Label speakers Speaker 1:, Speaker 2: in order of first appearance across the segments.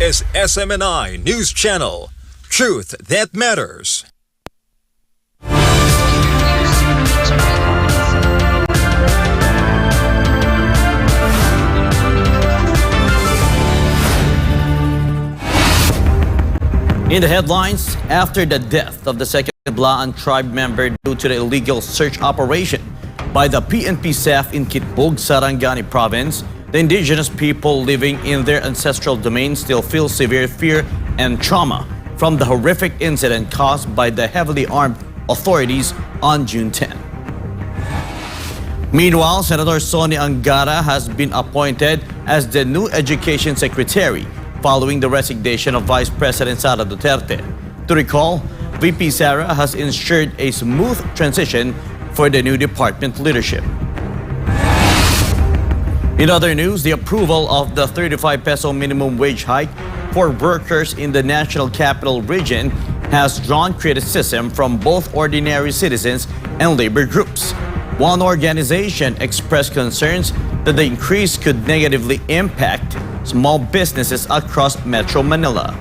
Speaker 1: is SMNI News Channel. Truth that matters.
Speaker 2: In the headlines, after the death of the second Blaan tribe member due to the illegal search operation by the PNP SAF in Kitbog, Sarangani province, the indigenous people living in their ancestral domain still feel severe fear and trauma from the horrific incident caused by the heavily armed authorities on June 10. Meanwhile, Senator Sonny Angara has been appointed as the new Education Secretary following the resignation of Vice President Sara Duterte. To recall, VP Sara has ensured a smooth transition for the new department leadership. In other news, the approval of the 35 peso minimum wage hike for workers in the National Capital Region has drawn criticism from both ordinary citizens and labor groups. One organization expressed concerns that the increase could negatively impact small businesses across Metro Manila.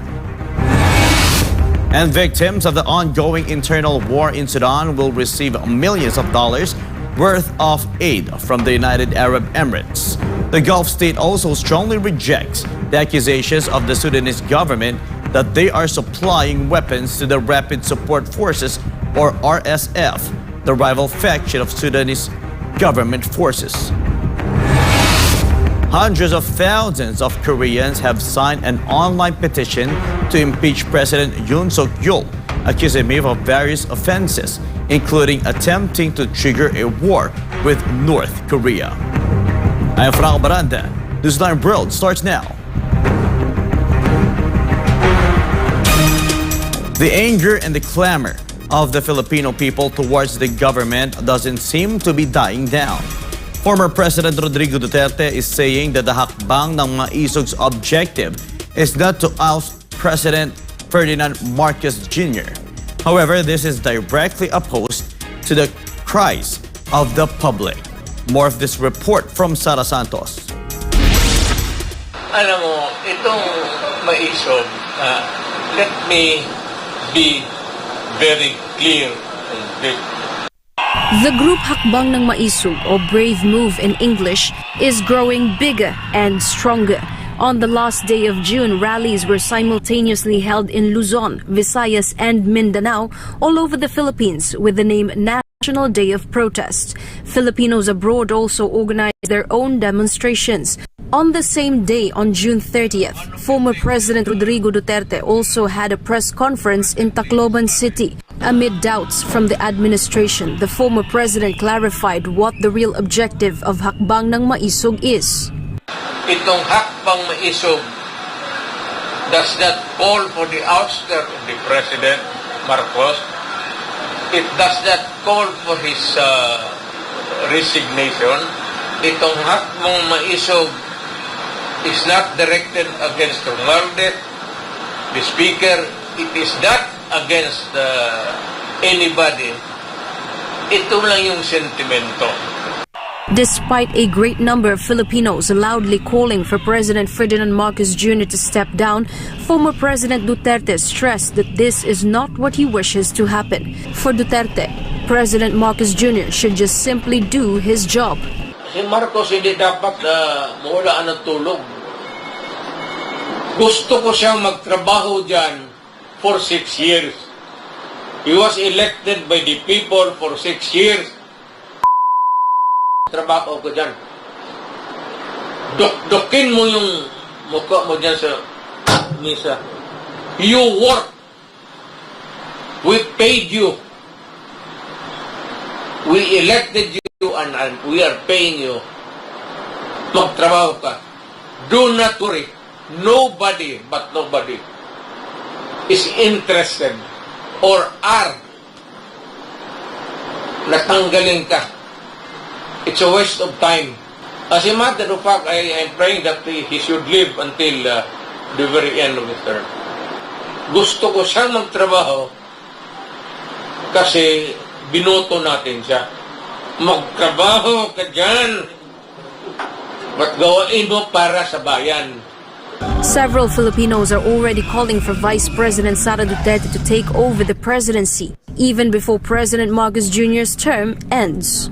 Speaker 2: And victims of the ongoing internal war in Sudan will receive millions of dollars worth of aid from the United Arab Emirates. The Gulf state also strongly rejects the accusations of the Sudanese government that they are supplying weapons to the Rapid Support Forces, or RSF, the rival faction of Sudanese government forces. Hundreds of thousands of Koreans have signed an online petition to impeach President Yoon Suk-yeol, accusing him of various offenses, including attempting to trigger a war with North Korea. I'm Franco Baranda. Newsline World starts now. The anger and the clamor of the Filipino people towards the government doesn't seem to be dying down. Former President Rodrigo Duterte is saying that the hakbang ng Maisog's objective is not to oust President Ferdinand Marcos Jr. However, this is directly opposed to the cries of the public. More of this report from Sara Santos.
Speaker 3: Alam mo, itong Maisog, let me be very clear and big.
Speaker 4: The group Hakbang ng Maisog, or Brave Move in English, is growing bigger and stronger. On the last day of June, rallies were simultaneously held in Luzon, Visayas, and Mindanao, all over the Philippines, with the name National Day of Protest. Filipinos abroad also organized their own demonstrations. On the same day, on June 30th, former President Rodrigo Duterte also had a press conference in Tacloban City. Amid doubts from the administration, the former president clarified what the real objective of Hakbang ng Maisog is.
Speaker 3: Itong Hakbang Maisog does not call for the ouster of the President Marcos. It does not call for his resignation. Itong Hakbang Maisog is not directed against Romualdez, the Speaker. It is not against anybody. Ito lang yung sentimento.
Speaker 4: Despite a great number of Filipinos loudly calling for President Ferdinand Marcos Jr. to step down, former President Duterte stressed that this is not what he wishes to happen. For Duterte, President Marcos Jr. should just simply do his job.
Speaker 3: Si Marcos hindi dapat mawala ng tulog. Gusto ko siyang magtrabaho dyan for 6 years. He was elected by the people for 6 years. Trabaho ko dyan. Dok-dokin mo yung mukha mo dyan sa misa. You work. We paid you. We elected you and we are paying you. Magtrabaho ka. Do not worry. Nobody but nobody is interested or are natanggalin ka. It's a waste of time. As a matter of fact, I am praying that he should live until the very end of his term. Gusto ko siyang magtrabaho kasi binoto natin siya. Magtrabaho ka dyan. Ba't gawain mo para sa bayan?
Speaker 4: Several Filipinos are already calling for Vice President Sara Duterte to take over the presidency, even before President Marcos Jr.'s term ends.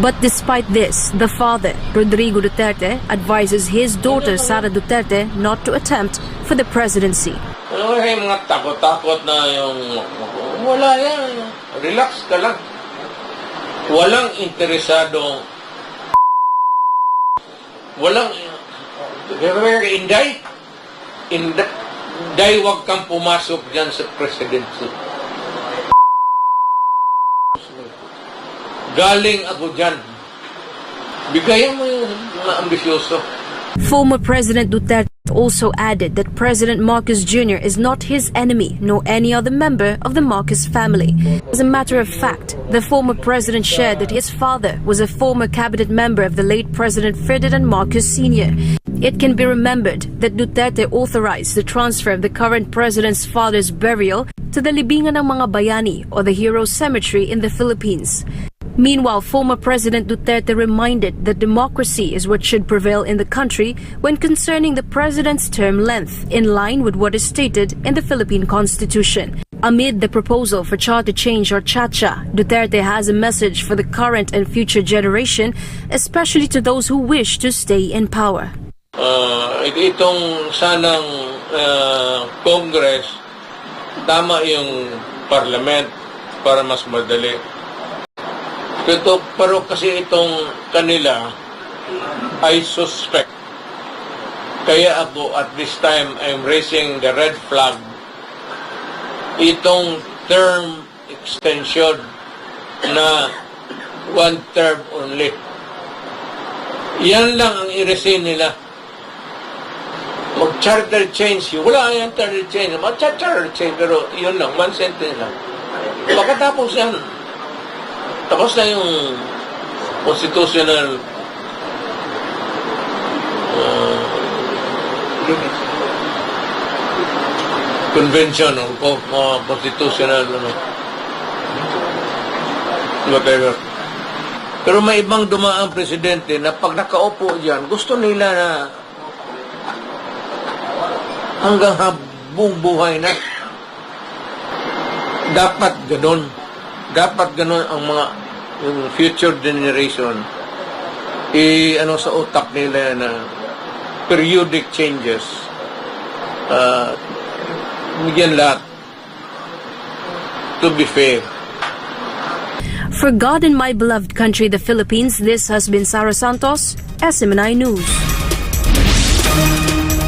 Speaker 4: But despite this, the father, Rodrigo Duterte, advises his daughter Sara Duterte not to attempt for the presidency.
Speaker 3: Yung mga takot-takot na yung... Wala yan. Relax ka lang. Walang interesado. Walang... Inday. Inday, wag kang pumasok dyan sa presidency. Galing ako dyan. Bigayan mo yung mga ambisyoso.
Speaker 4: Former President Duterte also added that President Marcos Jr. is not his enemy, nor any other member of the Marcos family. As a matter of fact, the former president shared that his father was a former cabinet member of the late President Ferdinand Marcos Sr. It can be remembered that Duterte authorized the transfer of the current president's father's burial to the Libingan ng Mga Bayani, or the Heroes Cemetery in the Philippines. Meanwhile, former President Duterte reminded that democracy is what should prevail in the country when concerning the president's term length, in line with what is stated in the Philippine Constitution. Amid the proposal for charter change or CHACHA, Duterte has a message for the current and future generation, especially to those who wish to stay in power.
Speaker 3: Itong sanang Congress, tama yung Parliament para mas madali. Pero kasi itong kanila, I suspect. Kaya ako at this time, I'm raising the red flag. Itong term extension na one term only. Yan lang ang i-resign nila. Mag-charter change. Wala yan charter change. Mag-charter change. Pero yun lang, one sentence lang. Pagkatapos yan, tapos na yung constitutional convention o constitutional whatever. Pero may ibang dumaang presidente na pag nakaupo dyan, gusto nila na hanggang habang buhay na. Dapat ganun. Dapat ganun ang mga yung future generation ano sa utak nila na periodic changes bigyan lahat to be fair.
Speaker 4: For God and my beloved country, the Philippines, this has been Sarah Santos, SMNI News.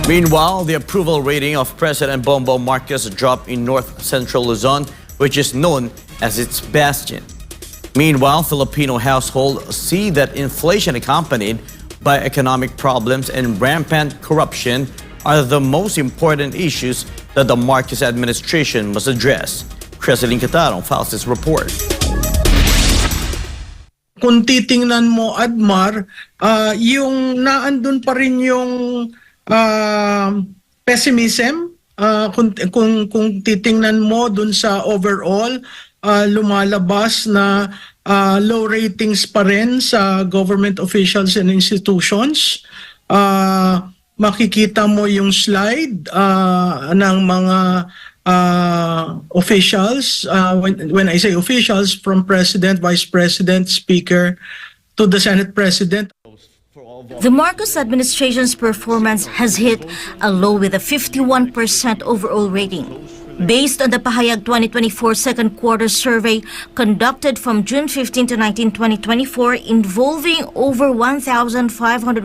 Speaker 2: Meanwhile, the approval rating of President Bongbong Marcos dropped in North Central Luzon, which is known as its bastion. Meanwhile, Filipino households see that inflation accompanied by economic problems and rampant corruption are the most important issues that the Marcos administration must address. Creseline Catarong files this report.
Speaker 5: Kung titingnan mo, Admar, yung naandun pa rin yung pessimism. Kung titingnan mo dun sa overall, lumalabas na low ratings pa rin sa government officials and institutions. Makikita mo yung slide ng mga officials, when I say officials, from President, Vice President, Speaker, to the Senate President.
Speaker 6: The Marcos administration's performance has hit a low with a 51% overall rating. Based on the Pahayag 2024 second quarter survey conducted from June 15 to 19, 2024, involving over 1,500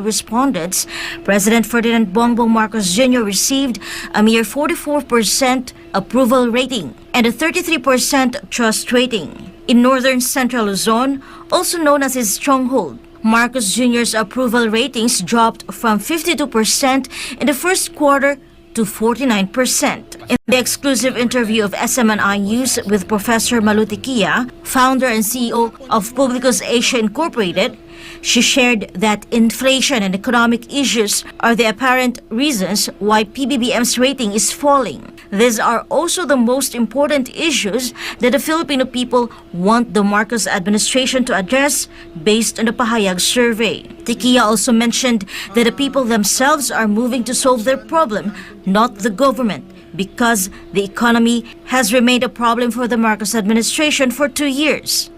Speaker 6: respondents, President Ferdinand Bongbong Marcos Jr. received a mere 44% approval rating and a 33% trust rating. In Northern Central Luzon, also known as his stronghold, Marcos Jr.'s approval ratings dropped from 52% in the first quarter to 49%. In the exclusive interview of SMNI News with Professor Malutikia, founder and CEO of Publicus Asia Incorporated, She shared that inflation and economic issues are the apparent reasons why PBBM's rating is falling. These are also the most important issues that the Filipino people want the Marcos administration to address based on the Pahayag survey. Tikia also mentioned that the people themselves are moving to solve their problem, not the government, because the economy has remained a problem for the Marcos administration for 2 years.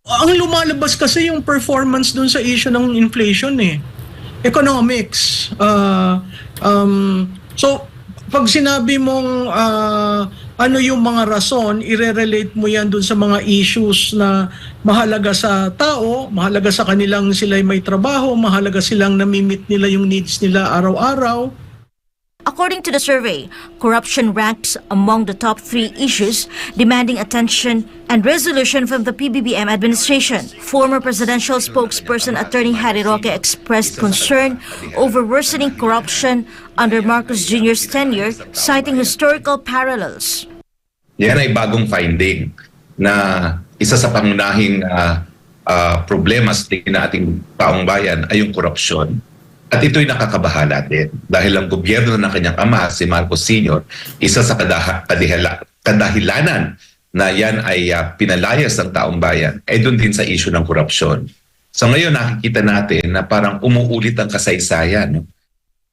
Speaker 5: Ang lumalabas kasi yung performance dun sa issue ng inflation economics. So pag sinabi mong ano yung mga rason, ire-relate mo yan dun sa mga issues na mahalaga sa tao, mahalaga sa kanilang sila'y may trabaho, mahalaga silang namimit nila yung needs nila araw-araw.
Speaker 6: According to the survey, corruption ranks among the top 3 issues demanding attention and resolution from the PBBM administration. Former presidential spokesperson Attorney Harry Roque expressed concern over worsening corruption under Marcos Jr.'s tenure, citing historical parallels.
Speaker 7: Yan ay bagong finding na isa sa pangunahing problema sa tingin na ating taong bayan ay yung korupsyon. At ito'y nakakabahala din dahil ang gobyerno ng kanyang ama, si Marcos Sr., isa sa kadahilanan na yan ay pinalayas ng taong bayan ay doon din sa issue ng korupsyon. So ngayon nakikita natin na parang umuulit ang kasaysayan.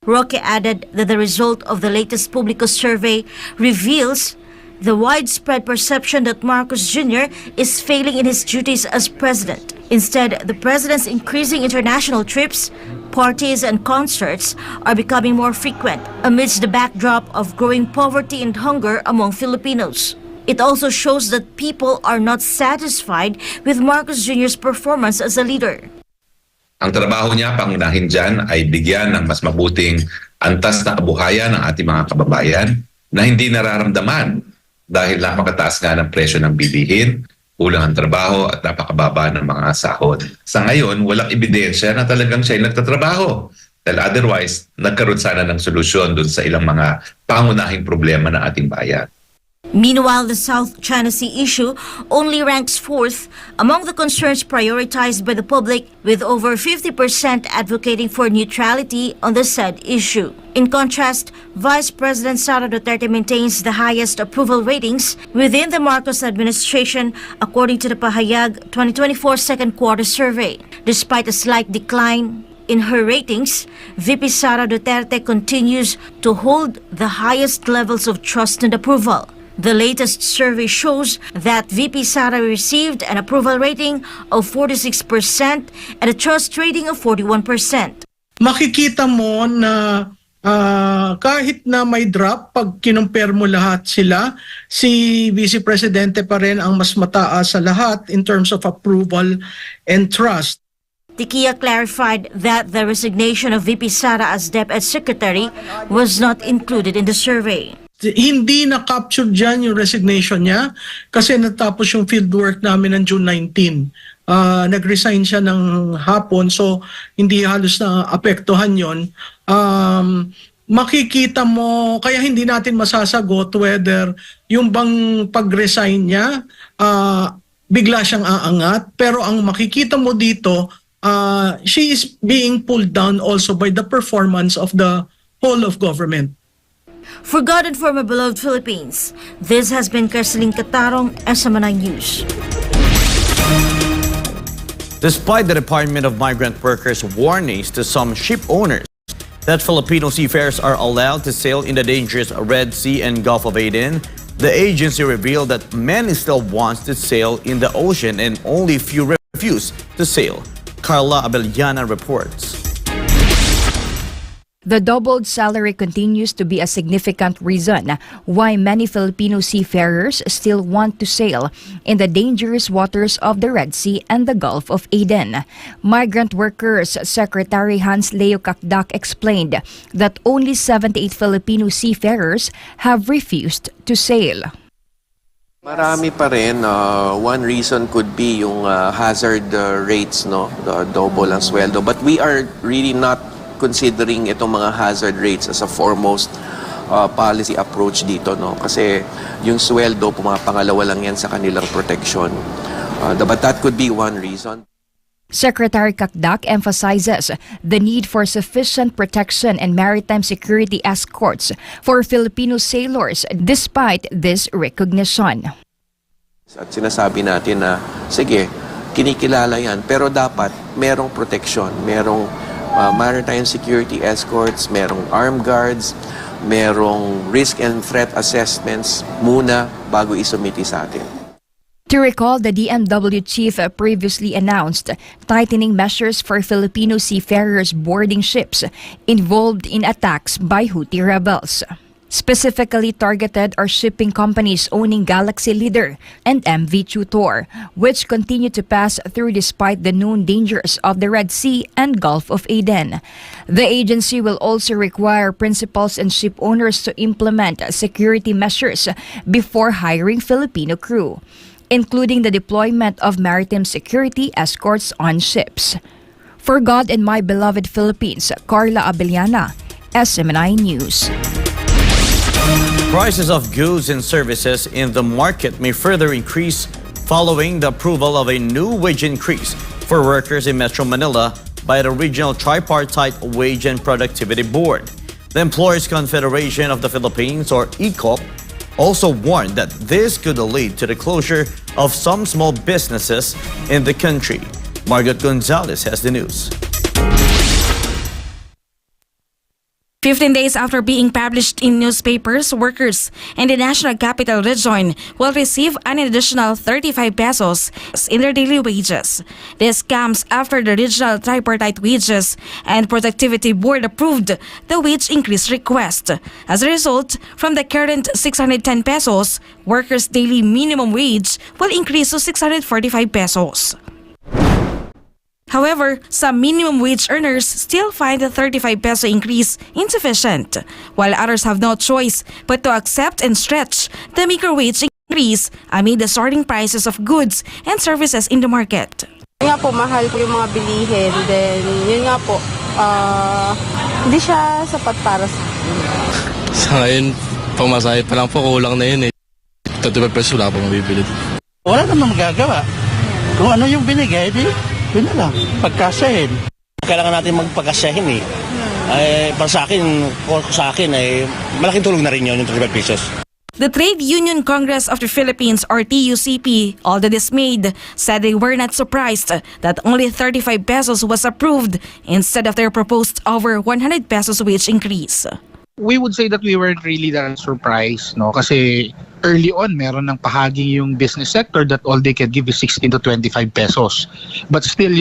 Speaker 6: Roque added that the result of the latest Publico survey reveals the widespread perception that Marcos Jr. is failing in his duties as president. Instead, the president's increasing international trips, parties, and concerts are becoming more frequent amidst the backdrop of growing poverty and hunger among Filipinos. It also shows that people are not satisfied with Marcos Jr.'s performance as a leader.
Speaker 7: Ang trabaho niya, pangunahin dyan, ay bigyan ng mas mabuting antas na kabuhayan ng ating mga kababayan na hindi nararamdaman dahil napakataas nga ng presyo ng bilihin, kulang ang trabaho at napakababa ng mga sahod. Sa ngayon, walang ebidensya na talagang siya ay nagtatrabaho. Dahil otherwise, nagkaroon sana ng solusyon dun sa ilang mga pangunahing problema ng ating bayan.
Speaker 6: Meanwhile, the South China Sea issue only ranks 4th among the concerns prioritized by the public, with over 50% advocating for neutrality on the said issue. In contrast, Vice President Sara Duterte maintains the highest approval ratings within the Marcos administration, according to the Pahayag 2024 second quarter survey. Despite a slight decline in her ratings, VP Sara Duterte continues to hold the highest levels of trust and approval. The latest survey shows that VP Sara received an approval rating of 46% and a trust rating of 41%.
Speaker 5: Makikita mo na kahit na may drop, pag kinumpare mo lahat sila, si Vice Presidente pa rin ang mas mataas sa lahat in terms of approval and trust.
Speaker 6: Tikia clarified that the resignation of VP Sara as DepEd Secretary was not included in the survey.
Speaker 5: Hindi na-capture dyan yung resignation niya kasi natapos yung fieldwork namin ng June 19. Nag-resign siya ng hapon, so hindi halos na apektuhan yon. Makikita mo, kaya hindi natin masasagot whether yung bang pag-resign niya, bigla siyang aangat. Pero ang makikita mo dito, she is being pulled down also by the performance of the whole of government.
Speaker 6: For God and for my beloved Philippines, this has been Kerseling Katarong, SMNI News.
Speaker 2: Despite the Department of Migrant Workers' warnings to some ship owners that Filipino seafarers are allowed to sail in the dangerous Red Sea and Gulf of Aden, the agency revealed that many still want to sail in the ocean and only few refuse to sail. Carla Abellana reports.
Speaker 8: The doubled salary continues to be a significant reason why many Filipino seafarers still want to sail in the dangerous waters of the Red Sea and the Gulf of Aden. Migrant Workers Secretary Hans Leo Kakdak explained that only 78 Filipino seafarers have refused to sail.
Speaker 9: Marami pa rin. One reason could be yung hazard rates, no, the double ang sweldo. But we are really not considering itong mga hazard rates as a foremost policy approach dito, no? Kasi yung sweldo, pumapangalawa lang yan sa kanilang protection. But that could be one reason.
Speaker 8: Secretary Kakdak emphasizes the need for sufficient protection and maritime security escorts for Filipino sailors despite this recognition.
Speaker 9: At sinasabi natin na, sige, kinikilala yan, pero dapat merong protection, merong maritime security escorts, merong armed guards, merong risk and threat assessments muna bago isumiti sa atin.
Speaker 8: To recall, the DMW chief previously announced tightening measures for Filipino seafarers boarding ships involved in attacks by Houthi rebels. Specifically targeted are shipping companies owning Galaxy Leader and MV Tutor, which continue to pass through despite the known dangers of the Red Sea and Gulf of Aden. The agency will also require principals and ship owners to implement security measures before hiring Filipino crew, including the deployment of maritime security escorts on ships. For God and My Beloved Philippines, Carla Abellana, SMNI News.
Speaker 2: Prices of goods and services in the market may further increase following the approval of a new wage increase for workers in Metro Manila by the Regional Tripartite Wage and Productivity Board. The Employers Confederation of the Philippines, or ECOP, also warned that this could lead to the closure of some small businesses in the country. Margaret Gonzalez has the news.
Speaker 10: 15 days after being published in newspapers, workers in the National Capital Region will receive an additional 35 pesos in their daily wages. This comes after the Regional Tripartite Wages and Productivity Board approved the wage increase request. As a result, from the current 610 pesos, workers' daily minimum wage will increase to 645 pesos. However, some minimum wage earners still find the 35 peso increase insufficient, while others have no choice but to accept and stretch the meager wage increase amid the soaring prices of goods and services in the market.
Speaker 11: Yun nga po, mahal po yung mga bilihin. Then, yun nga po, hindi siya sapat para sa akin.
Speaker 12: Sa ngayon, pamasahe pa lang po, kulang na yun eh. 35 pesos wala po mabibili.
Speaker 13: Wala namang magagawa. Kung ano yung binigay, yun na lang, pagkasahin. Kailangan natin magpagkasahin eh. Para sa akin, malaking tulong na rin yun yung 35 pesos.
Speaker 10: The Trade Union Congress of the Philippines, or TUCP, although dismayed, said they were not surprised that only 35 pesos was approved instead of their proposed over 100 pesos wage increase.
Speaker 14: We would say that we weren't really that surprised, no? Kasi early on, meron ng pahaging yung business sector that all they can give is 16 to 25 pesos. But still,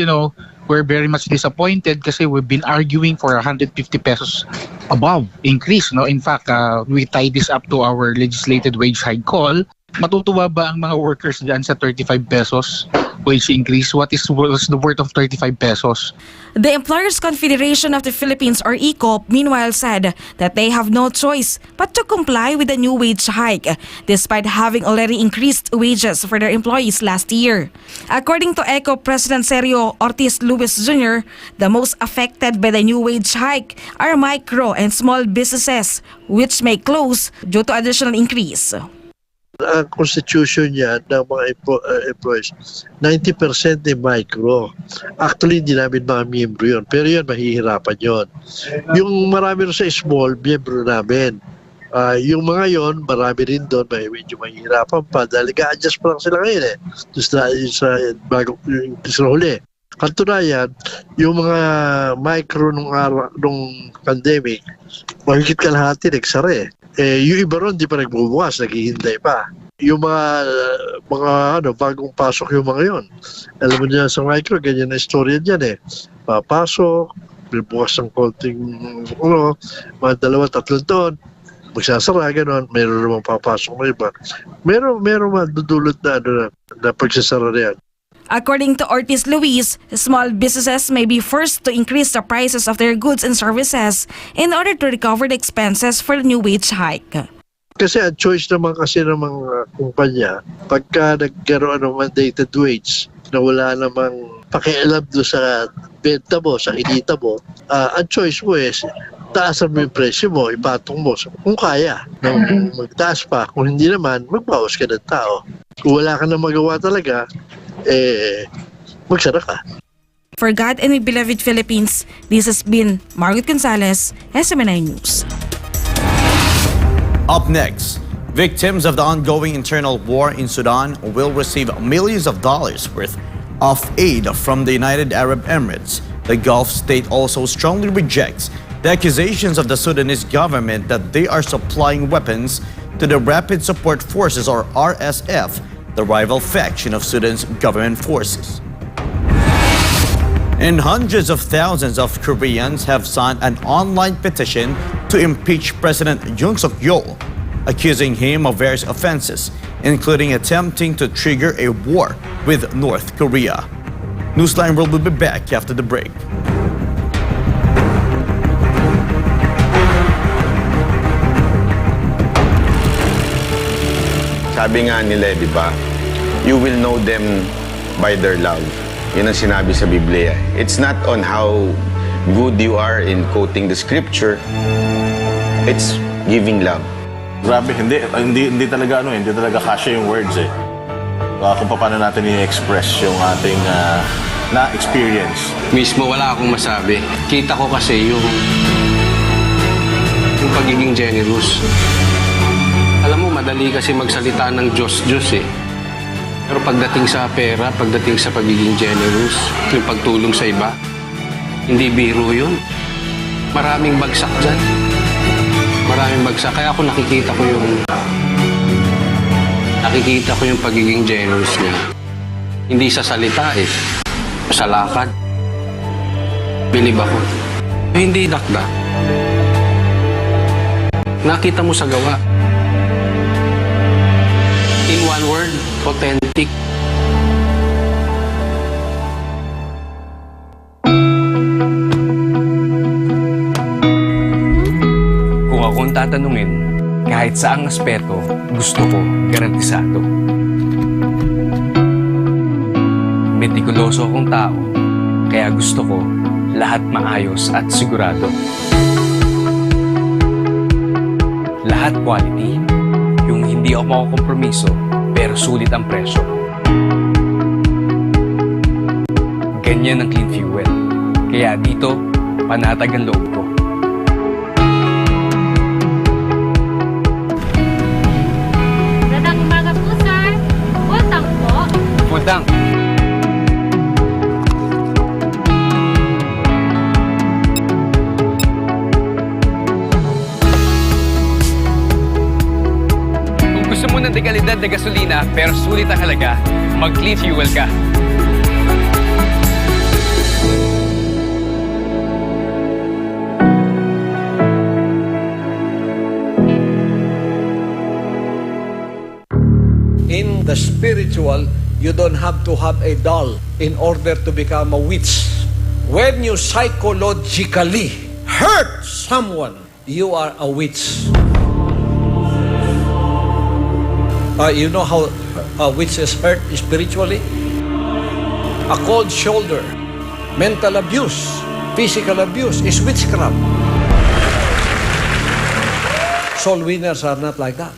Speaker 14: we're very much disappointed kasi we've been arguing for 150 pesos above increase, no? In fact, we tied this up to our legislated wage hike call. Matutuwa ba ang mga workers dyan sa 35 pesos wage increase? What's the worth of 35 pesos?
Speaker 10: The Employers Confederation of the Philippines, or ECOP, meanwhile said that they have no choice but to comply with the new wage hike, despite having already increased wages for their employees last year. According to ECOP President Sergio Ortiz Luis Jr., the most affected by the new wage hike are micro and small businesses, which may close due to additional increase.
Speaker 15: Ang constitution niya ng mga employees, 90% ay micro. Actually, hindi namin mga miyembro yun. Pero yun, mahihirapan yun. Yung marami rin sa small, miyembro namin. Yung mga yun, marami rin doon, medyo mahihirapan pa. Dahil ga-adjust pa lang sila ngayon eh. Sa huli. Katunayan, yung mga micro nung pandemic, mahigit kalahati nagsara eh. Yung iba ron, di pa nagbubukas, naghihintay pa. Yung mga bagong pasok yung mga yon. Alam mo niya sa micro, ganyan na istorya dyan eh. Papasok, bubukas ng konting, mga 2-3 taon, magsasara, gano'n, meron naman papasok na iba. Meron madudulot na pagsasara na yan.
Speaker 10: According to Ortiz Luis, small businesses may be forced to increase the prices of their goods and services in order to recover the expenses for the new wage hike.
Speaker 15: Kasi ang choice naman kasi ng mga kumpanya, pagka nagkaroon ng mandated wage na wala namang pakialam doon sa benta mo, sa kinita mo, ang choice mo is taasan mo yung presyo mo, ipatong mo. Kung kaya, magtaas pa. Kung hindi naman, magbawas ka ng tao. Kung wala ka na magawa talaga, magsara ka.
Speaker 10: For God and my beloved Philippines, this has been Margaret Gonzalez, SMNI News.
Speaker 2: Up next, victims of the ongoing internal war in Sudan will receive millions of dollars worth of aid from the United Arab Emirates. The Gulf state also strongly rejects the accusations of the Sudanese government that they are supplying weapons to the Rapid Support Forces, or RSF, the rival faction of Sudan's government forces. And hundreds of thousands of Koreans have signed an online petition to impeach President Yoon Suk-yeol, accusing him of various offenses, including attempting to trigger a war with North Korea. Newsline World will be back after the break.
Speaker 16: Sabi nga nila, di ba? You will know them by their love. Yun ang sinabi sa Biblia. It's not on how good you are in quoting the scripture. It's giving love.
Speaker 17: Grabe, hindi talaga hindi talaga kasya yung words eh. Kung paano natin i-express yung ating na-experience.
Speaker 18: Mismo wala akong masabi. Kita ko kasi yung pagiging generous. Alam mo, madali kasi magsalita ng Diyos eh. Pero pagdating sa pera, pagdating sa pagiging generous, yung pagtulong sa iba, hindi biro yun. Maraming bagsak dyan. Maraming bagsak. Kaya ako nakikita ko yung pagiging generous niya. Hindi sa salita eh. Sa lakad. Bilib ako. Hindi dakda. Nakita mo sa gawa. In one word, authentic. Kung akong tatanungin, kahit saang aspeto, gusto ko garantisado. Metikuloso akong tao, kaya gusto ko lahat maayos at sigurado. Lahat quality, yung hindi ako makukompromiso, pero sulit ang presyo. Ganyan ang clean fuel. Kaya dito, panatag ang loob ko.
Speaker 19: Magandang umaga po, sir. Butang po.
Speaker 18: Butang. Gusto mo ng dekalidad na gasolina pero sulit ang halaga, mag-clean fuel ka.
Speaker 20: In the spiritual, you don't have to have a doll in order to become a witch. When you psychologically hurt someone, you are a witch. You know how a witch is hurt spiritually? A cold shoulder, mental abuse, physical abuse is witchcraft. Soul winners are not like that.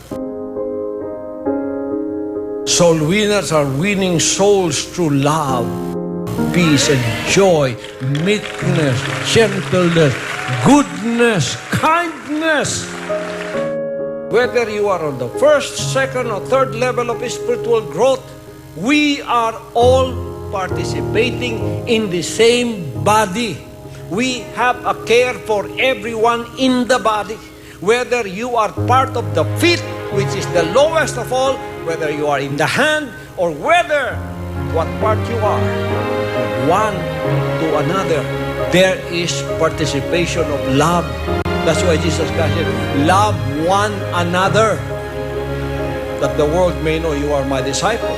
Speaker 20: Soul winners are winning souls through love, peace and joy, meekness, gentleness, goodness, kindness. Whether you are on the first, second, or third level of spiritual growth, we are all participating in the same body. We have a care for everyone in the body. Whether you are part of the feet, which is the lowest of all, whether you are in the hand, or whether what part you are, one to another, there is participation of love. That's why Jesus Christ said, love one another, that the world may know you are my disciples.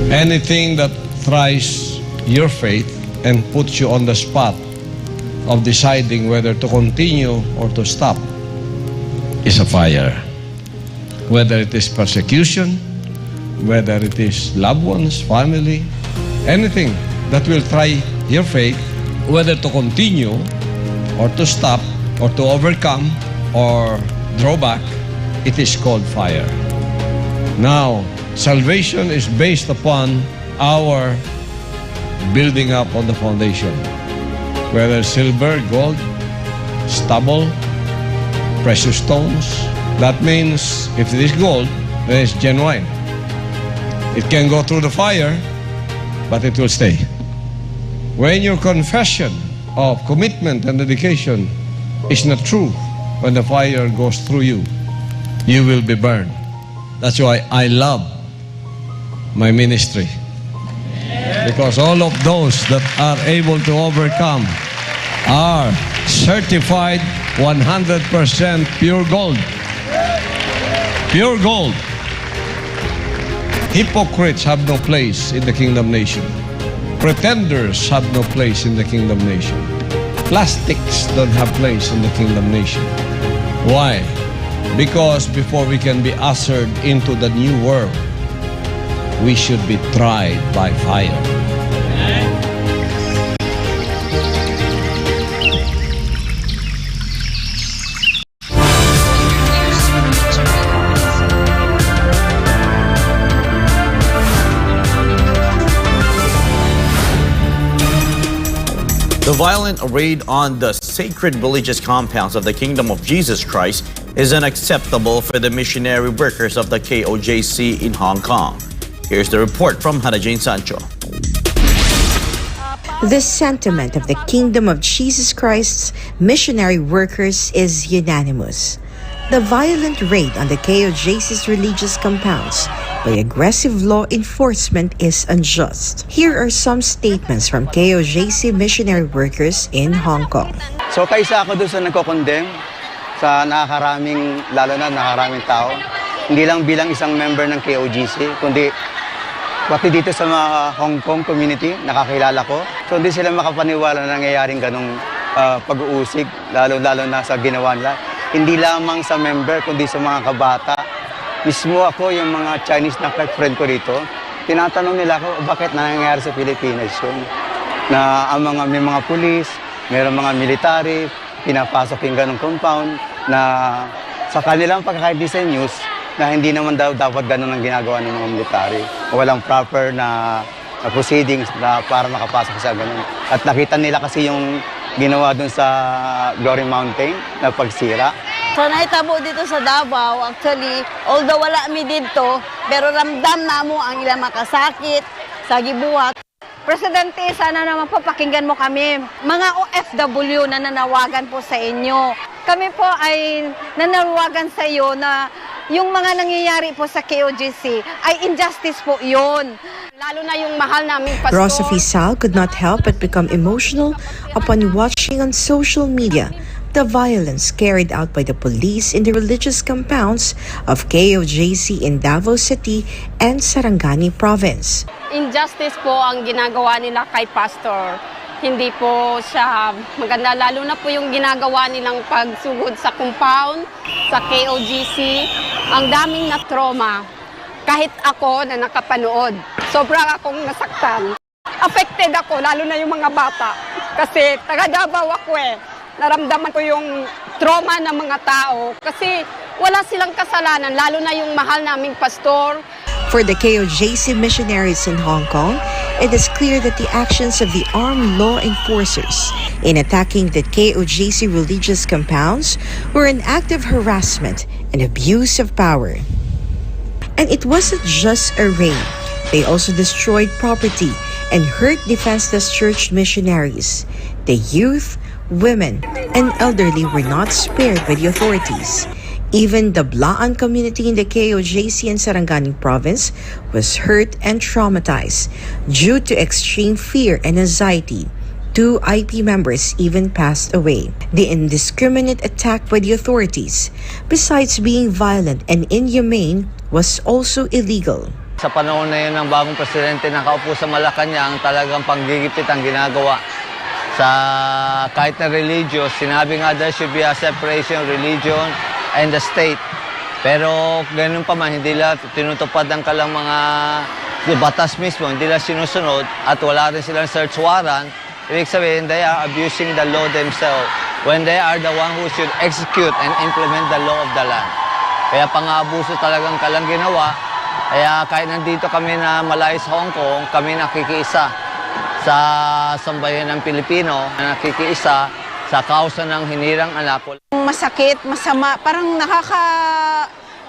Speaker 21: Anything that tries your faith and puts you on the spot of deciding whether to continue or to stop is a fire. Whether it is persecution, whether it is loved ones, family, anything that will try your faith, whether to continue or to stop, or to overcome or draw back, it is called fire. Now, salvation is based upon our building up on the foundation, whether silver, gold, stubble, precious stones. That means if it is gold, then it's genuine. It can go through the fire, but it will stay. When your confession of commitment and dedication is not true, when the fire goes through you, you will be burned. That's why I love my ministry. Because all of those that are able to overcome are certified 100% pure gold. Pure gold. Hypocrites have no place in the kingdom nation. Pretenders have no place in the kingdom nation. Plastics don't have place in the kingdom nation. Why? Because before we can be ushered into the new world, we should be tried by fire.
Speaker 2: The violent raid on the sacred religious compounds of the Kingdom of Jesus Christ is unacceptable for the missionary workers of the KOJC in Hong Kong. Here's the report from Hannah Jane Sancho.
Speaker 1: The sentiment of the Kingdom of Jesus Christ's missionary workers is unanimous. The violent raid on the KOJC's religious compounds by aggressive law enforcement is unjust. Here are some statements from KOJC missionary workers in Hong Kong.
Speaker 22: So kaisa ako doon sa nagko-condemn sa nakakaraming, lalo na nakakaraming tao. Hindi lang bilang isang member ng KOJC, kundi pati dito sa mga Hong Kong community, nakakilala ko. So hindi sila makapaniwala na nangyayaring ganong pag-uusig, lalo-lalo na sa ginawa nila. Hindi lamang sa member, kundi sa mga kabata. Mismo ako, yung mga Chinese na friend ko rito, tinatanong nila ako, bakit nangyayari sa Pilipinas yun? Na ang may mga pulis, mayroong mga military, pinapasok yung ganong compound, na sa kanilang pagkakaintindi sa news, na hindi naman dapat ganon ang ginagawa ng mga military. Walang proper na proceedings na para makapasok sa ganon. At nakita nila kasi yung ginawa dun sa Glory Mountain na pagsira.
Speaker 23: So nahitabo dito sa Davao, actually, although wala mi dito, pero ramdam na mo ang ilang makasakit sa gibuhat. Presidente, sana naman po pakinggan mo kami. Mga OFW na nanawagan po sa inyo. Kami po ay nanawagan sa iyo na yung mga nangyayari po sa KOJC ay injustice po yun. Lalo na yung mahal naming pastor.
Speaker 1: Rosa Fisal could not help but become emotional upon watching on social media the violence carried out by the police in the religious compounds of KOJC in Davao City and Sarangani Province.
Speaker 11: Injustice po ang ginagawa nila kay pastor. Hindi po siya maganda, lalo na po yung ginagawa nilang pagsugod sa compound, sa KOJC. Ang daming na trauma. Kahit ako na nakapanood, sobrang akong nasaktan. Affected ako, lalo na yung mga bata. Kasi taga Davao ako eh. Naramdaman ko yung trauma ng mga tao. Kasi wala silang kasalanan, lalo na yung mahal naming pastor.
Speaker 1: For the KOJC missionaries in Hong Kong, it is clear that the actions of the armed law enforcers in attacking the KOJC religious compounds were an act of harassment and abuse of power. And it wasn't just a raid. They also destroyed property and hurt defenseless church missionaries. The youth, women, and elderly were not spared by the authorities. Even the Blaan community in the KOJC and Sarangani province was hurt and traumatized due to extreme fear and anxiety. 2 IP members even passed away. The indiscriminate attack by the authorities, besides being violent and inhumane, was also illegal.
Speaker 22: Sa panahon na yun ng bagong presidente nakaupo sa Malacanang, talagang panggigipit ang ginagawa sa kahit na religious. Sinabi nga there should be a separation of religion and the state. Pero ganun pa man, hindi lang tinutupad ang kalang mga batas mismo, hindi lang sinusunod at wala rin silang search warrant. Ibig sabihin, they are abusing the law themselves.
Speaker 3: when they are the one who should execute and implement the law of the land. Kaya pang-abuso talagang kalang ginawa. Kaya kahit nandito kami na malayo sa Hong Kong, kami nakikiisa sa sambayan ng Pilipino, nakikiisa sa kausa ng hinirang anak.
Speaker 23: Masakit, masama, parang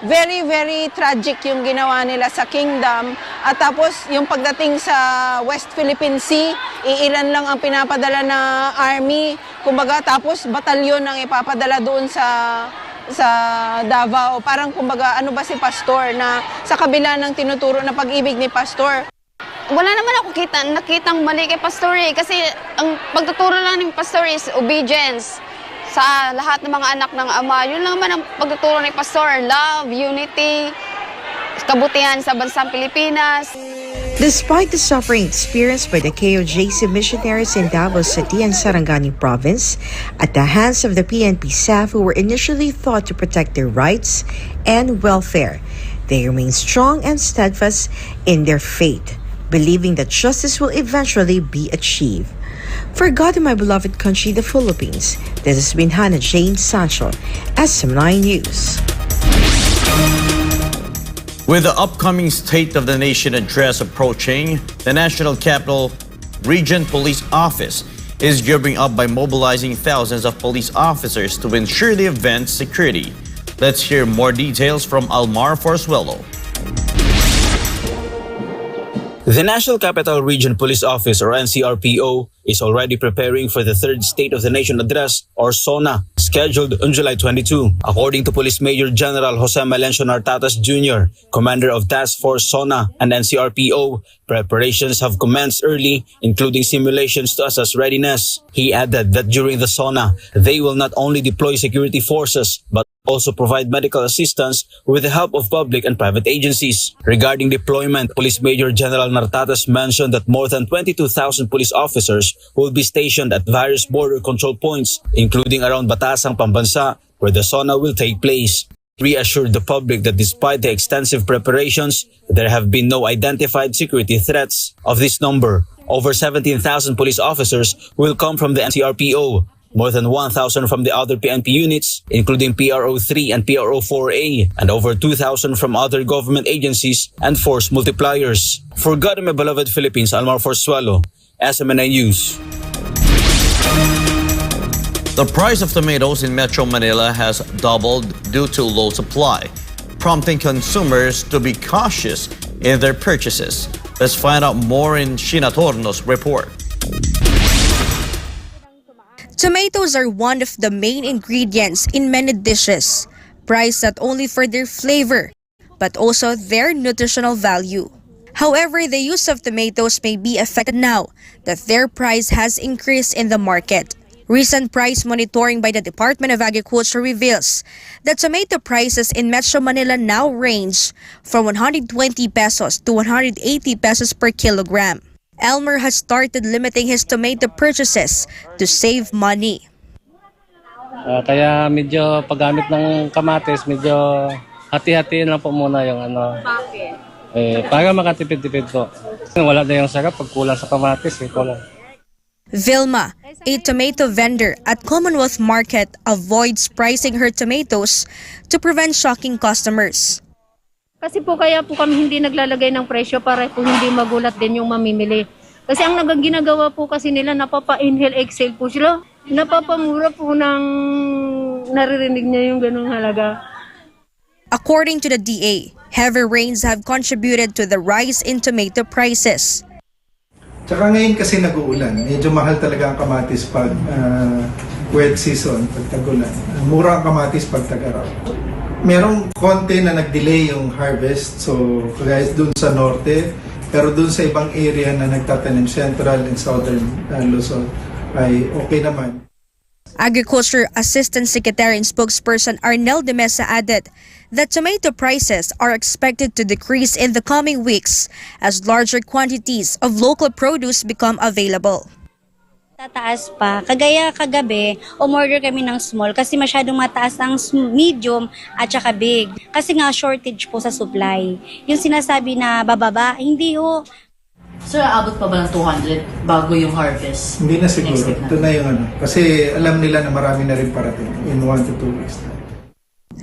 Speaker 23: very, very tragic yung ginawa nila sa Kingdom. At tapos yung pagdating sa West Philippine Sea, iilan lang ang pinapadala na army. Kumbaga, tapos batalyon ang ipapadala doon sa Davao. Parang kumbaga, ano ba si Pastor na sa kabila ng tinuturo na pag-ibig ni Pastor.
Speaker 11: Wala naman ako nakitang mali kay Pastor kasi ang pagtuturo lang ng Pastor is obedience sa lahat ng mga anak ng Ama. Yun lang naman ang pagtuturo ni Pastor, love, unity, kabutihan sa bansang Pilipinas.
Speaker 1: Despite the suffering experienced by the KOJC missionaries in Davao City and Sarangani Province at the hands of the PNP SAF who were initially thought to protect their rights and welfare, they remain strong and steadfast in their faith, believing that justice will eventually be achieved. For God and my beloved country, the Philippines, this has been Hannah Jane Sancho, SM9 News.
Speaker 2: With the upcoming State of the Nation address approaching, the National Capital Region Police Office is gearing up by mobilizing thousands of police officers to ensure the event's security. Let's hear more details from Almar Forzuelo.
Speaker 4: The National Capital Region Police Office, or NCRPO, is already preparing for the third State of the Nation Address, or SONA, scheduled on July 22. According to Police Major General Jose Melencio Nartatas Jr., Commander of Task Force SONA and NCRPO, preparations have commenced early, including simulations to assess readiness. He added that during the SONA, they will not only deploy security forces, but also provide medical assistance with the help of public and private agencies. Regarding deployment, Police Major General Nartatas mentioned that more than 22,000 police officers will be stationed at various border control points, including around Batasang, Pambansa, where the SONA will take place. Reassured the public that despite the extensive preparations, there have been no identified security threats. Of this number, over 17,000 police officers will come from the NCRPO, more than 1,000 from the other PNP units, including PRO3 and PRO4A, and over 2,000 from other government agencies and force multipliers. For God and my beloved Philippines, Almar Forzuelo, SMNI News.
Speaker 2: The price of tomatoes in Metro Manila has doubled due to low supply, prompting consumers to be cautious in their purchases. Let's find out more in Sheena Torno's report.
Speaker 7: Tomatoes are one of the main ingredients in many dishes, prized not only for their flavor, but also their nutritional value. However, the use of tomatoes may be affected now that their price has increased in the market. Recent price monitoring by the Department of Agriculture reveals that tomato prices in Metro Manila now range from 120 pesos to 180 pesos per kilogram. Elmer has started limiting his tomato purchases to save money.
Speaker 24: Kaya medyo paggamit ng kamatis, medyo hati-hatiin lang po muna yung ano.
Speaker 7: Bakit?
Speaker 24: Para makatipid-tipid po. Wala na yung sarap pag kulang sa kamatis. Kulang.
Speaker 7: Vilma, a tomato vendor at Commonwealth Market, avoids pricing her tomatoes to prevent shocking customers.
Speaker 25: Kasi po kaya po kami hindi naglalagay ng presyo para po hindi magulat din yung mamimili. Kasi ang ginagawa po kasi nila, napapa-inhale, exhale po sila. Napapamura po ng naririnig niya yung ganung halaga.
Speaker 7: According to the DA, heavy rains have contributed to the rise in tomato prices.
Speaker 26: Tsaka ngayon kasi nag-uulan, medyo mahal talaga ang kamatis pag wet season, pag tag-ulan. Mura ang kamatis pag tag-araw. Merong konti na nag-delay yung harvest, so guys dun sa norte, pero dun sa ibang area na nagtatanim, central and southern Luzon, ay okay naman.
Speaker 7: Agriculture Assistant Secretary and Spokesperson Arnel de Mesa added that tomato prices are expected to decrease in the coming weeks as larger quantities of local produce become available.
Speaker 27: Tataas pa. Kagaya kagabi, umorder kami ng small kasi masyadong mataas ang medium at saka big. Kasi nga shortage po sa supply. Yung sinasabi na bababa, hindi ho.
Speaker 5: Sir, aabot pa ba ng 200 bago yung harvest?
Speaker 26: Hindi na siguro.
Speaker 5: Next week na.
Speaker 26: Ito na yung Kasi alam nila na marami na rin parating in 1 to 2 weeks.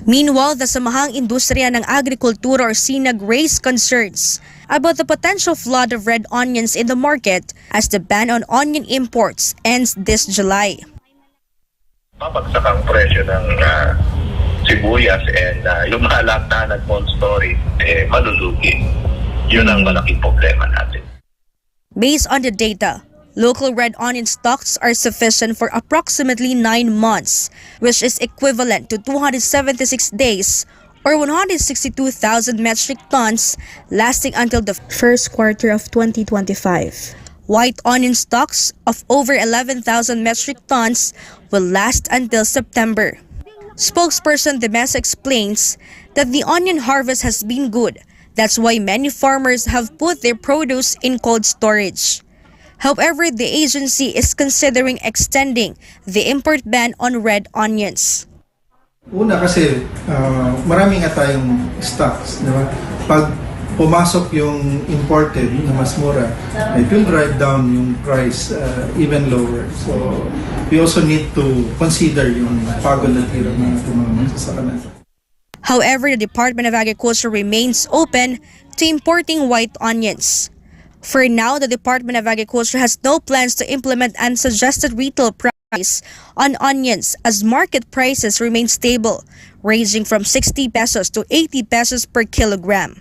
Speaker 7: Meanwhile, the Samahang Industriya ng Agrikultura or SINAG raised concerns about the potential flood of red onions in the market as the ban on onion imports ends this July.
Speaker 6: Babagsak ang presyo ng sibuyas and yung mga lahat na nag-cold storage, malulugi. Yun ang malaking problema natin.
Speaker 7: Based on the data, local red onion stocks are sufficient for approximately 9 months, which is equivalent to 276 days or 162,000 metric tons lasting until the first quarter of 2025. White onion stocks of over 11,000 metric tons will last until September. Spokesperson Demes explains that the onion harvest has been good. That's why many farmers have put their produce in cold storage. However, the agency is considering extending the import ban on red onions.
Speaker 26: Una kasi marami nga tayong stocks, di ba? Pag pumasok yung imported na mas mura, it will drive down yung price even lower. So we also need to consider yung pagod na hirap ng ating mga magsasaka.
Speaker 7: However, the Department of Agriculture remains open to importing white onions. For now, the Department of Agriculture has no plans to implement unsuggested retail price on onions as market prices remain stable, ranging from 60 pesos to 80 pesos per kilogram.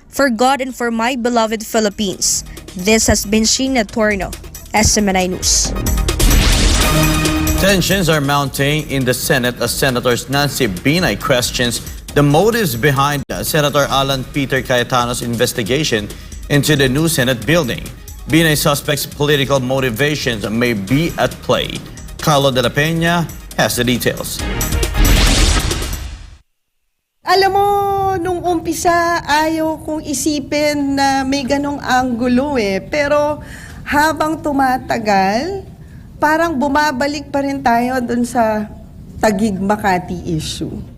Speaker 7: For God and for my beloved Philippines, this has been Sheena Torno, SMNI News.
Speaker 2: Tensions are mounting in the Senate as Senators Nancy Binay questions the motives behind Senator Alan Peter Cayetano's investigation into the new Senate building. Binay suspects political motivations may be at play. Carlo de la Peña has the details.
Speaker 8: Alam mo, nung umpisa, ayaw kong isipin na may ganong anggulo Pero habang tumatagal, parang bumabalik pa rin tayo dun sa Taguig Makati issue.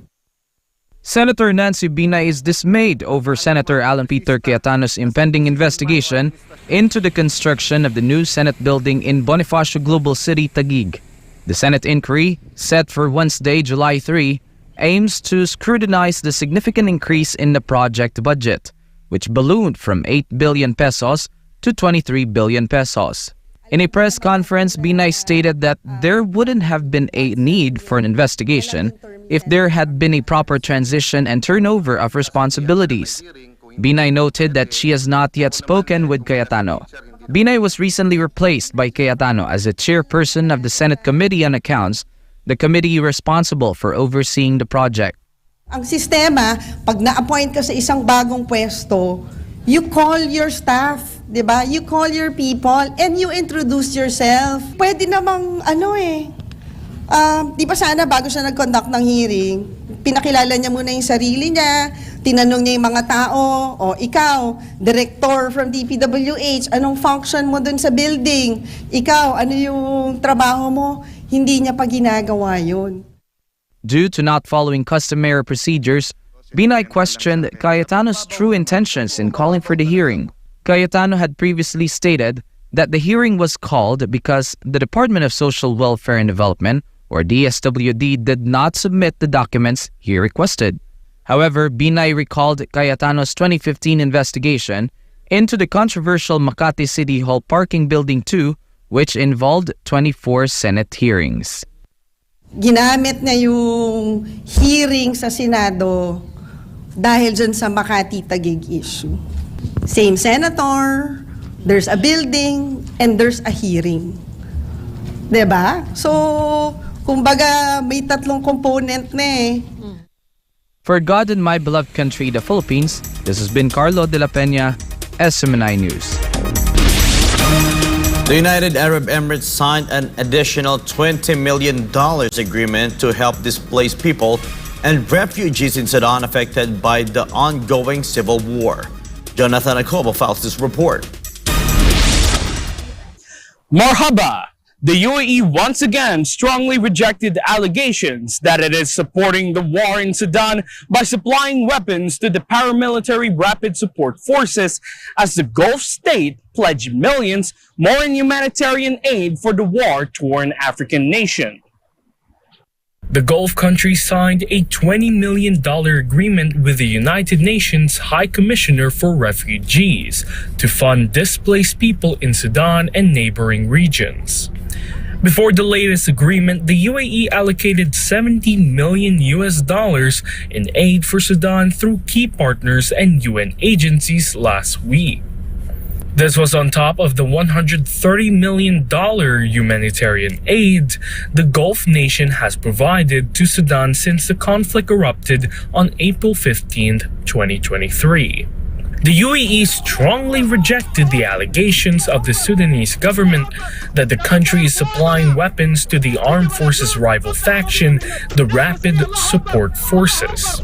Speaker 9: Senator Nancy Binay is dismayed over Senator Alan Peter Cayetano's impending investigation into the construction of the new Senate building in Bonifacio Global City, Taguig. The Senate inquiry, set for Wednesday, July 3, aims to scrutinize the significant increase in the project budget, which ballooned from 8 billion pesos to 23 billion pesos. In a press conference, Binay stated that there wouldn't have been a need for an investigation if there had been a proper transition and turnover of responsibilities. Binay noted that she has not yet spoken with Cayetano. Binay was recently replaced by Cayetano as the chairperson of the Senate Committee on Accounts, the committee responsible for overseeing the project.
Speaker 8: Ang sistema, pag na-appoint ka sa isang bagong pwesto, you call your staff, di ba? You call your people and you introduce yourself. Pwede namang di ba sana bago siya nag-conduct ng hearing, pinakilala niya muna yung sarili niya, tinanong niya yung mga tao, o ikaw, director from DPWH, anong function mo dun sa building? Ikaw, ano yung trabaho mo? Hindi niya pa ginagawa yun.
Speaker 9: Due to not following customary procedures, Binay questioned Cayetano's true intentions in calling for the hearing. Cayetano had previously stated that the hearing was called because the Department of Social Welfare and Development, or DSWD, did not submit the documents he requested. However, Binay recalled Cayetano's 2015 investigation into the controversial Makati City Hall Parking Building 2, which involved 24 Senate hearings.
Speaker 8: Ginamit niya yung hearing sa Senado dahil dyan sa Makati Taguig issue. Same senator, there's a building, and there's a hearing. Diba? So, kumbaga, may tatlong component na
Speaker 9: For God and my beloved country, the Philippines, this has been Carlo de la Peña, SMNI News.
Speaker 2: The United Arab Emirates signed an additional $20 million agreement to help displaced people and refugees in Sudan affected by the ongoing civil war. Jonathan Acobo files this report.
Speaker 12: Marhaba!
Speaker 10: The UAE once again strongly rejected allegations that it is supporting the war in Sudan by supplying weapons to the paramilitary Rapid Support Forces as the Gulf state pledged millions more in humanitarian aid for the war-torn African nation. The Gulf countries signed a $20 million agreement with the United Nations High Commissioner for Refugees to fund displaced people in Sudan and neighboring regions. Before the latest agreement, the UAE allocated $70 million in aid for Sudan through key partners and UN agencies last week. This was on top of the $130 million humanitarian aid the Gulf nation has provided to Sudan since the conflict erupted on April 15, 2023. The UAE strongly rejected the allegations of the Sudanese government that the country is supplying weapons to the armed forces' rival faction, the Rapid Support Forces.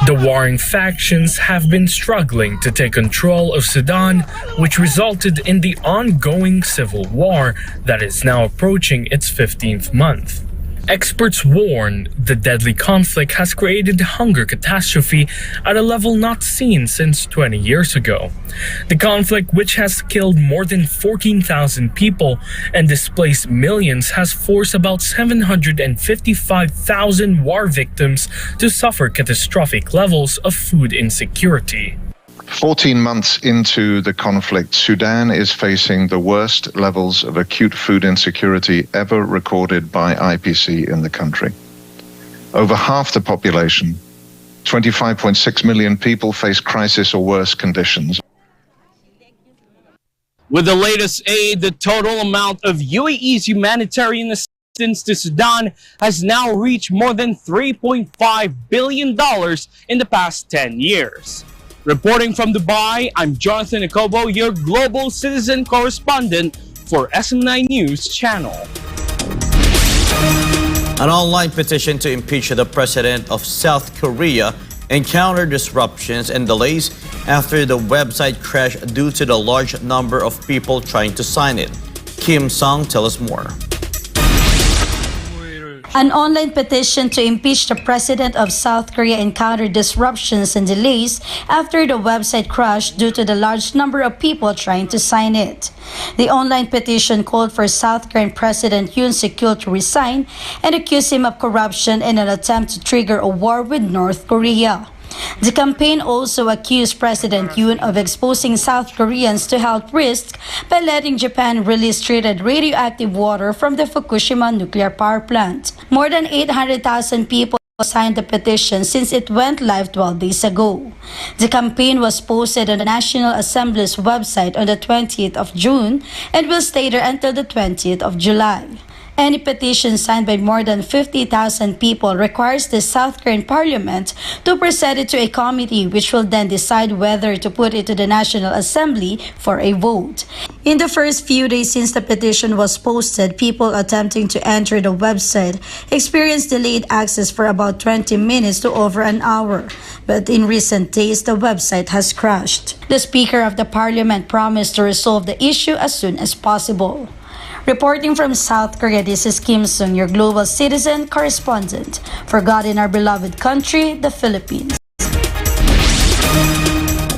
Speaker 10: The warring factions have been struggling to take control of Sudan, which resulted in the ongoing civil war that is now approaching its 15th month. Experts warn the deadly conflict has created hunger catastrophe at a level not seen since 20 years ago. The conflict, which has killed more than 14,000 people and displaced millions, has forced about 755,000 war victims to suffer catastrophic levels of food insecurity.
Speaker 12: 14 months into the conflict, Sudan is facing the worst levels of acute food insecurity ever recorded by IPC in the country. Over half the population, 25.6 million people, face crisis or worse conditions.
Speaker 10: With the latest aid, the total amount of UAE's humanitarian assistance to Sudan has now reached more than $3.5 billion in the past 10 years. Reporting from Dubai, I'm Jonathan Ecobo, your global citizen correspondent for SM9 News Channel.
Speaker 2: An online petition to impeach the president of South Korea encountered disruptions and delays after the website crashed due to the large number of people trying to sign it. Kim Sung tells us more.
Speaker 13: An online petition to impeach the president of South Korea encountered disruptions and delays after the website crashed due to the large number of people trying to sign it. The online petition called for South Korean President Yoon Suk-yeol to resign and accused him of corruption in an attempt to trigger a war with North Korea. The campaign also accused President Yoon of exposing South Koreans to health risks by letting Japan release treated radioactive water from the Fukushima nuclear power plant. More than 800,000 people signed the petition since it went live 12 days ago. The campaign was posted on the National Assembly's website on the 20th of June and will stay there until the 20th of July. Any petition signed by more than 50,000 people requires the South Korean parliament to present it to a committee which will then decide whether to put it to the National Assembly for a vote. In the first few days since the petition was posted, people attempting to enter the website experienced delayed access for about 20 minutes to over an hour. But in recent days, the website has crashed. The Speaker of the Parliament promised to resolve the issue as soon as possible. Reporting from South Korea, this is Kim Sung, your global citizen correspondent for God in our beloved country, the Philippines.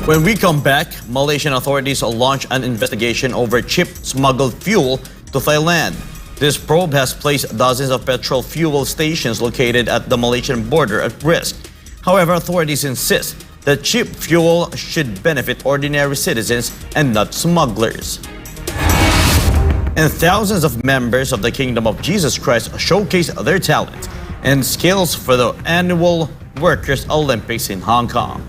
Speaker 2: When we come back, Malaysian authorities launch an investigation over cheap smuggled fuel to Thailand. This probe has placed dozens of petrol fuel stations located at the Malaysian border at risk. However, authorities insist that cheap fuel should benefit ordinary citizens and not smugglers. And thousands of members of the Kingdom of Jesus Christ showcase their talent and skills for the annual Workers' Olympics in Hong Kong.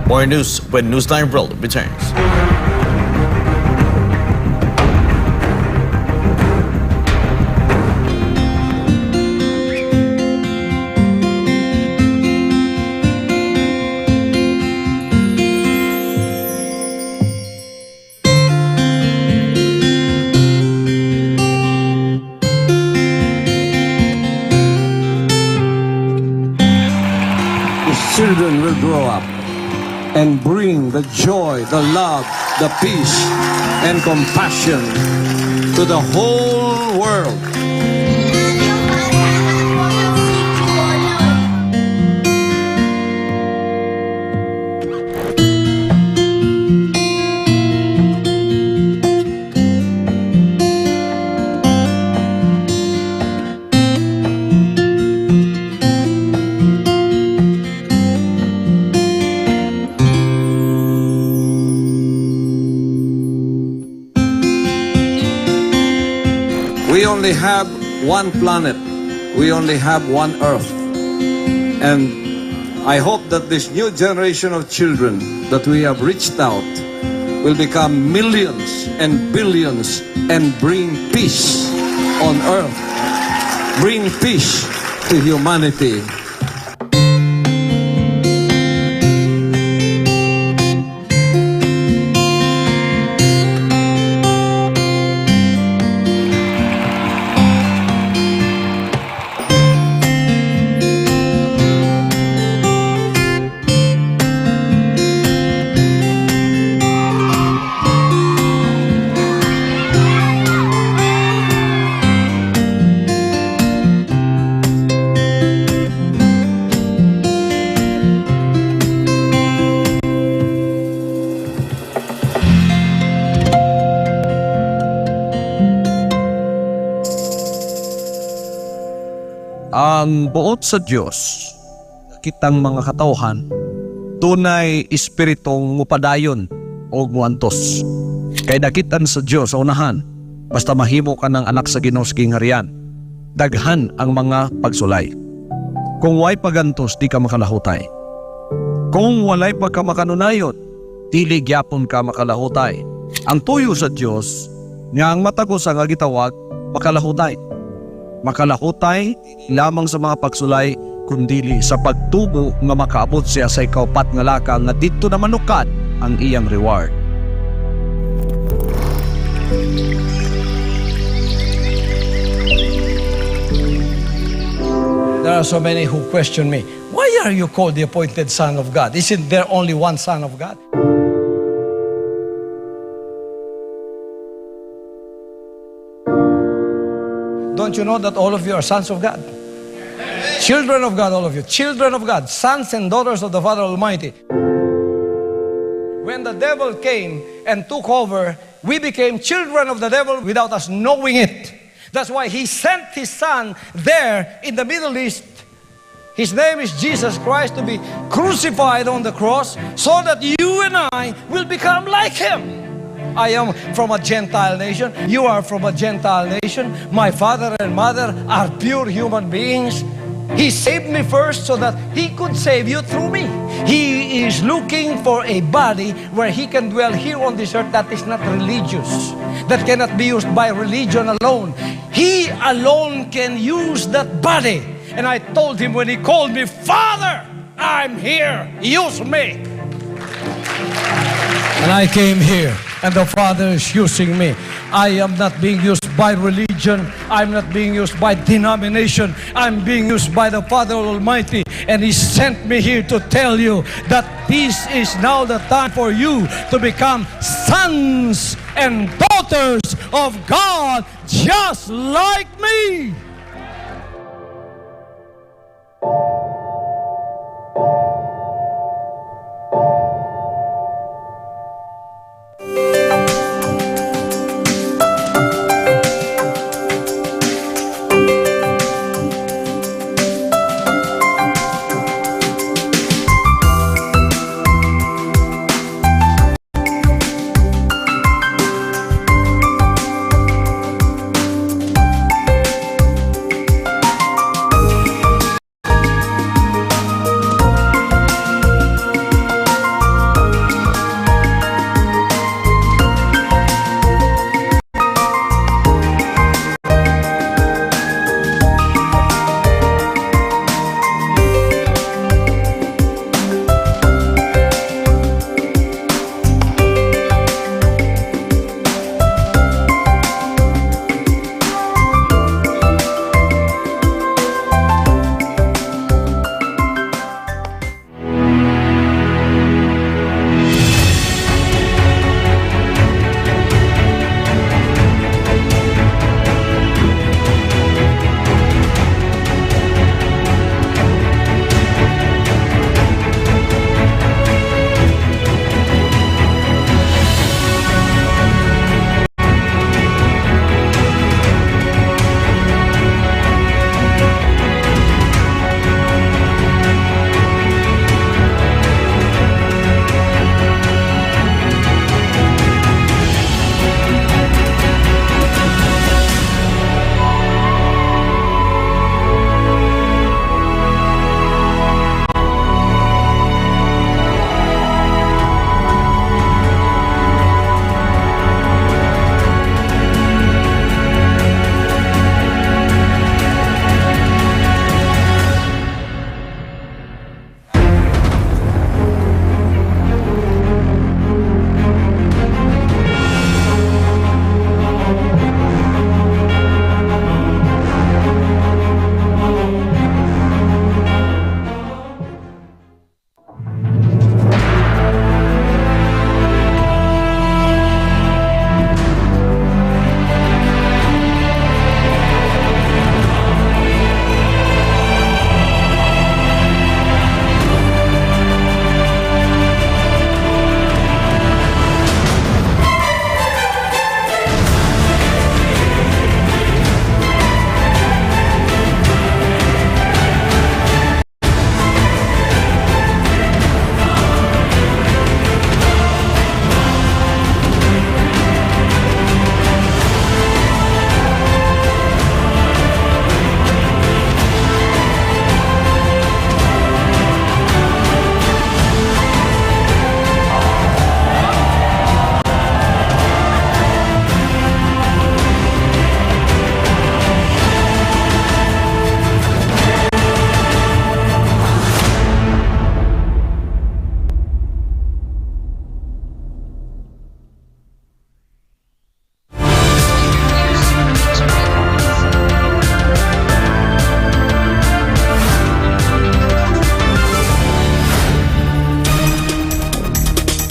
Speaker 2: More news when Newsline World returns.
Speaker 20: Children will grow up and bring the joy, the love, the peace, and compassion to the whole world. We only have one planet. We only have one Earth. And I hope that this new generation of children that we have reached out will become millions and billions and bring peace on Earth. Bring peace to humanity. Ang buot sa Diyos, kitang mga katawhan, tunay espiritong mupadayon o muantos. Kay dakitan sa Diyos sa unahan, basta mahimo ka ng anak sa Ginoo sa kingharian, daghan ang mga pagsulay. Kung way pagantos, di ka makalahutay. Kung walay pagkamakanunayon, dili gyapon ka makalahutay. Ang tuyo sa Diyos, nga ang matagos ang gitawag, makalahutay. Makalahutay lamang sa mga pagsulay kundili sa pagtubo nga makaabot siya sa ikaupat nga laka nga dito na manukad ang iyang reward.
Speaker 14: There are so many who question me, why are you called the appointed Son of God? Isn't there only one Son of God? Don't you know that all of you are sons of God? Children of God, all of you. Children of God, sons and daughters of the Father Almighty. When the devil came and took over, we became children of the devil without us knowing it. That's why he sent his son there in the Middle East. His name is Jesus Christ, to be crucified on the cross so that you and I will become like him. I am from a Gentile nation. You are from a Gentile nation. My father and mother are pure human beings. He saved me first so that he could save you through me. He is looking for a body where he can dwell here on this earth that is not religious, that cannot be used by religion alone. He alone can use that body. And I told him when he called me, Father, I'm here. Use me. And I came here, and the Father is using me. I am not being used by religion. I'm not being used by denomination. I'm being used by the Father Almighty. And He sent me here to tell you that this is now the time for you to become sons and daughters of God, just like me.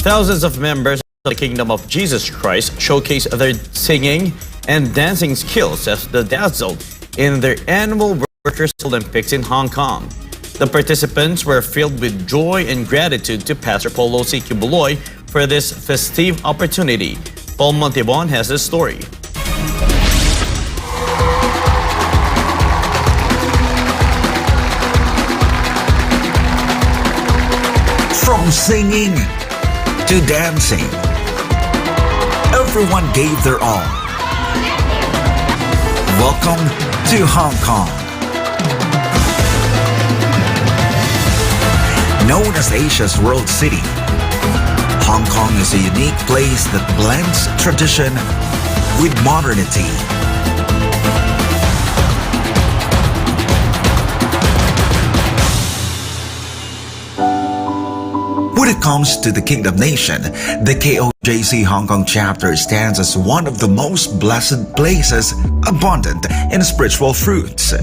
Speaker 2: Thousands of members of the Kingdom of Jesus Christ showcase their singing and dancing skills as they dazzled in their annual Workers' Olympics in Hong Kong. The participants were filled with joy and gratitude to Pastor Polo C. Kibuloy for this festive opportunity. Paul Montibon has the story.
Speaker 15: From singing to dancing, everyone gave their all. Welcome to Hong Kong. Known as Asia's World City, Hong Kong is a unique place that blends tradition with modernity. When it comes to the Kingdom Nation, the KOJC Hong Kong chapter stands as one of the most blessed places abundant in spiritual fruits.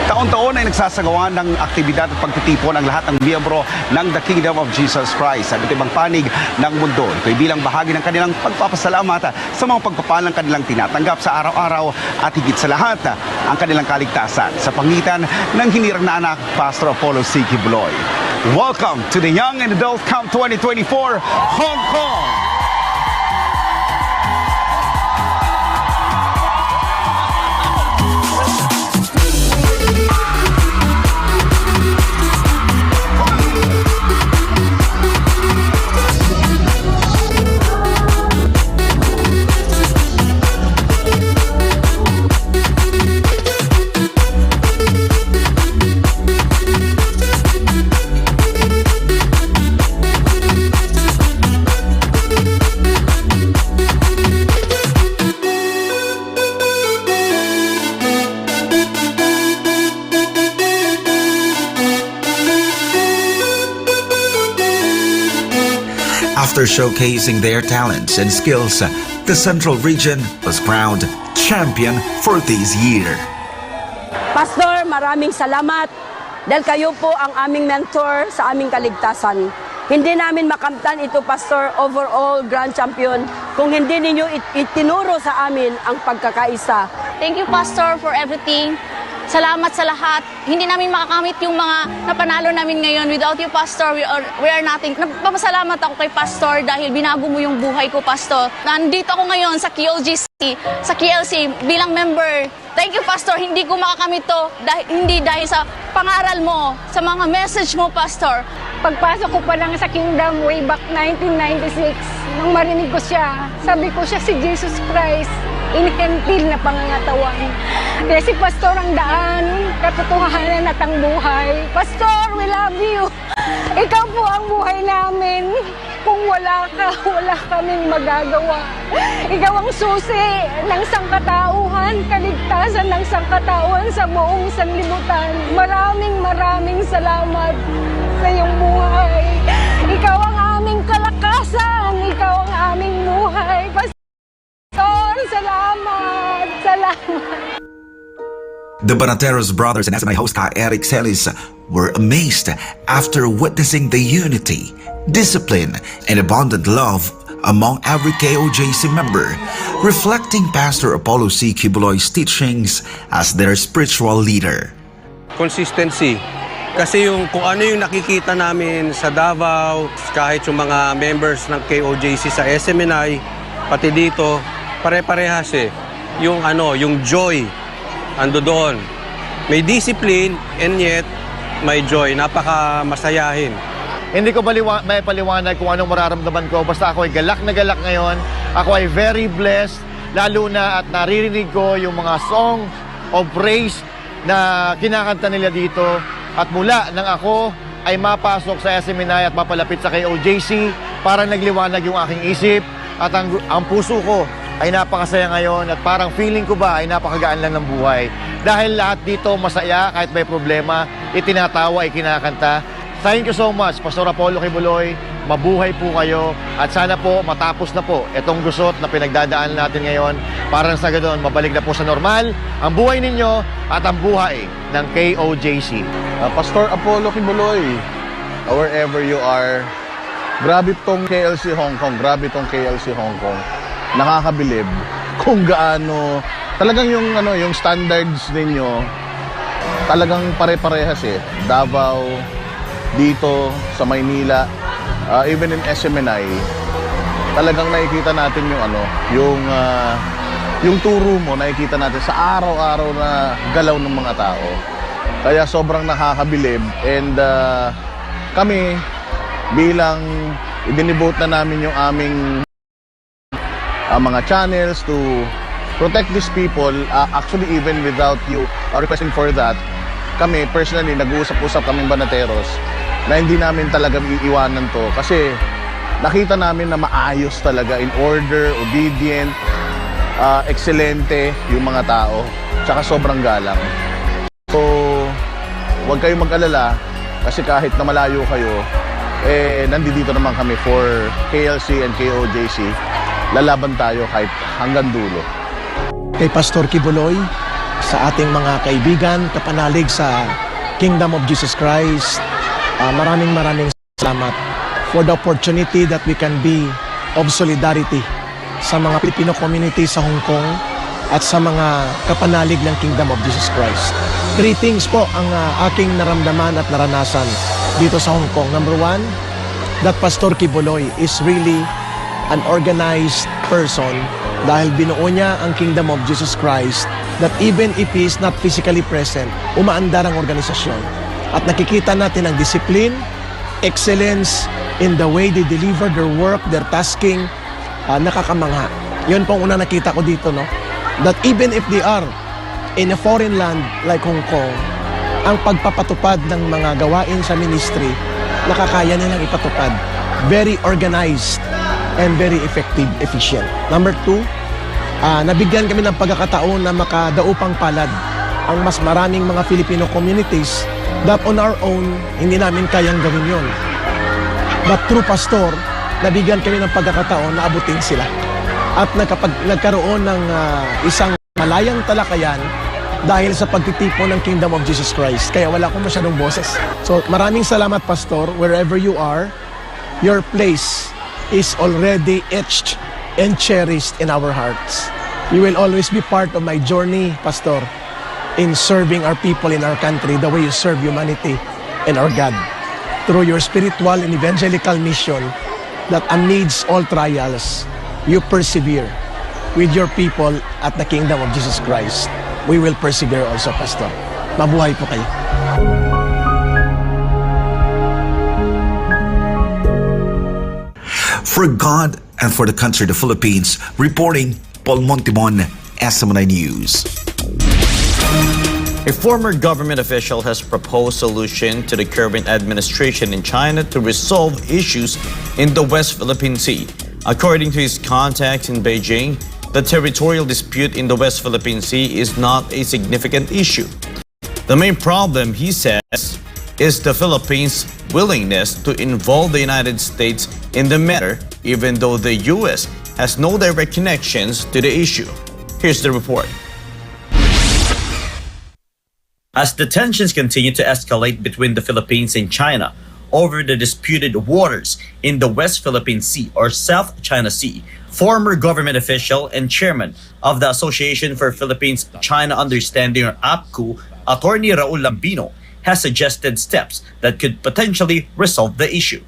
Speaker 16: Taon-taon ay nagsasagawa ng aktibidad at pagtitipon ang lahat ng miyembro ng The Kingdom of Jesus Christ sa iba't ibang panig ng mundo. Ito'y bilang bahagi ng kanilang pagpapasalamat sa mga pagpapalang kanilang tinatanggap sa araw-araw at higit sa lahat ang kanilang kaligtasan sa pangitan ng hinirang na anak, Pastor Polo C. Kibuloy. Welcome to the Young and Adult Camp 2024 Hong Kong!
Speaker 15: After showcasing their talents and skills, the Central Region was crowned champion for this year.
Speaker 17: Pastor, maraming salamat dahil kayo po ang aming mentor sa aming kaligtasan. Hindi namin makamtan ito, Pastor, overall grand champion, kung hindi ninyo itinuro sa amin ang pagkakaisa.
Speaker 18: Thank you, Pastor, for everything. Salamat sa lahat. Hindi namin makakamit yung mga napanalo namin ngayon. Without you, Pastor, we are nothing. Nagpapasalamat ako kay Pastor dahil binago mo yung buhay ko, Pastor. Nandito ako ngayon sa KOGC, sa KLC, bilang member. Thank you, Pastor. Hindi ko makakamit to hindi dahil sa pangaral mo, sa mga message mo, Pastor.
Speaker 19: Pagpasok ko pa lang sa Kingdom way back 1996, nang marinig ko siya, sabi ko siya si Jesus Christ. Inhentil na pangangatawan. Kaya si Pastor ang daan, katotohanan at ang buhay. Pastor, we love you. Ikaw po ang buhay namin. Kung wala ka, wala kaming magagawa. Ikaw ang susi ng sangkatauhan, kaligtasan ng sangkatauhan sa buong sanlibutan. Maraming salamat sa iyong buhay. Ikaw ang aming kalakasan. Ikaw ang aming buhay. Salamat!
Speaker 15: The Banateros brothers and SMI host Eric Celis were amazed after witnessing the unity, discipline, and abundant love among every KOJC member, reflecting Pastor Apollo C. Kibuloy's teachings as their spiritual leader.
Speaker 21: Consistency. Kasi kung ano yung nakikita namin sa Davao, kahit yung mga members ng KOJC sa SMNI, pati dito, pare-parehas yung joy ando doon. May discipline and yet may joy. Napaka masayahin.
Speaker 22: Hindi ko may paliwanag kung anong mararamdaman ko. Basta ako ay galak na galak ngayon. Ako ay very blessed. Lalo na at naririnig ko yung mga song of praise na kinakanta nila dito. At mula nang ako ay mapasok sa SMNI at mapalapit sa KOJC, para nagliwanag yung aking isip at ang puso ko ay napakasaya ngayon at parang feeling ko ba ay napakagaan lang ng buhay. Dahil lahat dito masaya kahit may problema, itinatawa, ikinakanta. Thank you so much, Pastor Apollo Kibuloy. Mabuhay po kayo at sana po matapos na po itong gusot na pinagdadaan natin ngayon para sa ganoon mabalik na po sa normal ang buhay ninyo at ang buhay ng KOJC.
Speaker 28: Pastor Apollo Kibuloy, wherever you are,
Speaker 1: Grabe tong KLC Hong Kong, nakakabilib kung gaano talagang yung standards ninyo talagang pare-parehas Davao dito sa Maynila, even in SMNI, talagang nakikita natin yung turo mo, nakikita natin sa araw-araw na galaw ng mga tao. Kaya sobrang nakakabilib, and kami bilang idinivote na namin yung aming mga channels to protect these people, actually even without you requesting for that, kami personally nag-uusap-usap kaming banateros na hindi namin talaga iiwanan to kasi nakita namin na maayos talaga, in order, obedient, eksselente yung mga tao, tsaka sobrang galang. So, huwag kayong mag-alala kasi kahit na malayo kayo, nandito naman kami for KLC and KOJC. Lalaban tayo kahit hanggang dulo.
Speaker 3: Kay Pastor Kibuloy, sa ating mga kaibigan, kapanalig sa Kingdom of Jesus Christ, maraming salamat for the opportunity that we can be of solidarity sa mga Filipino community sa Hong Kong at sa mga kapanalig ng Kingdom of Jesus Christ. 3 things po ang aking naramdaman at naranasan dito sa Hong Kong. Number 1, that Pastor Kibuloy is really an organized person dahil binuo niya ang Kingdom of Jesus Christ, that even if he is not physically present, umaandar ang organisasyon. At nakikita natin ang discipline, excellence in the way they deliver their work, their tasking, nakakamangha. Yun pong unang nakita ko dito, no? That even if they are in a foreign land like Hong Kong, ang pagpapatupad ng mga gawain sa ministry, nakakaya nilang ipatupad. Very organized and very effective, efficient. Number 2, nabigyan kami ng pagkakataon na makadaupang palad ang mas maraming mga Filipino communities that on our own, hindi namin kayang gawin yon. But through Pastor, nabigyan kami ng pagkakataon na abutin sila. At nagkaroon ng isang malayang talakayan dahil sa pagtitipon ng Kingdom of Jesus Christ. Kaya wala akong masyadong boses. So maraming salamat, Pastor, wherever you are. Your place is already etched and cherished in our hearts. You will always be part of my journey, Pastor, in serving our people in our country the way you serve humanity and our God. Through your spiritual and evangelical mission that amidst all trials, you persevere with your people at the Kingdom of Jesus Christ. We will persevere also, Pastor. Mabuhay po kayo.
Speaker 15: For God and for the country, the Philippines, reporting Paul Montimon, SMNI News.
Speaker 2: A former government official has proposed solution to the current administration in China to resolve issues in the West Philippine Sea. According to his contacts in Beijing, the territorial dispute in the West Philippine Sea is not a significant issue. The main problem, he says, is the Philippines' willingness to involve the United States in the matter, even though the U.S. has no direct connections to the issue. Here's the report. As the tensions continue to escalate between the Philippines and China over the disputed waters in the West Philippine Sea or South China Sea, former government official and chairman of the Association for Philippines-China Understanding or APCU, Attorney Raul Lambino, has suggested steps that could potentially resolve the issue.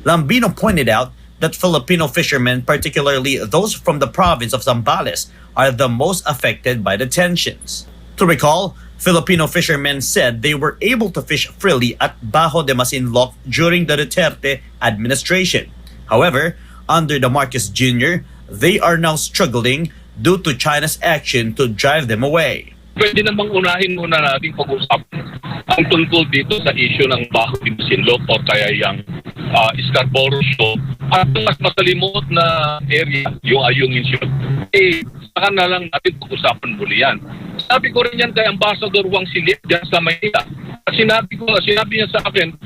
Speaker 2: Lambino pointed out that Filipino fishermen, particularly those from the province of Zambales, are the most affected by the tensions. To recall, Filipino fishermen said they were able to fish freely at Bajo de Masinloc during the Duterte administration. However, under the Marcos Jr., they are now struggling due to China's action to drive them away.
Speaker 4: Pwede namang unahin muna natin pag-usapan ang tungkol dito sa issue ng Bajo de Masinloc o kaya yung Scarborough Shoal at mas matalimot na area, yung Ayungin Shoal. Saka na lang natin pag-usapan muli yan. Sabi ko rin yan kay Ambassador Wang Silip dyan sa Maynila. Sinabi niya sa akin,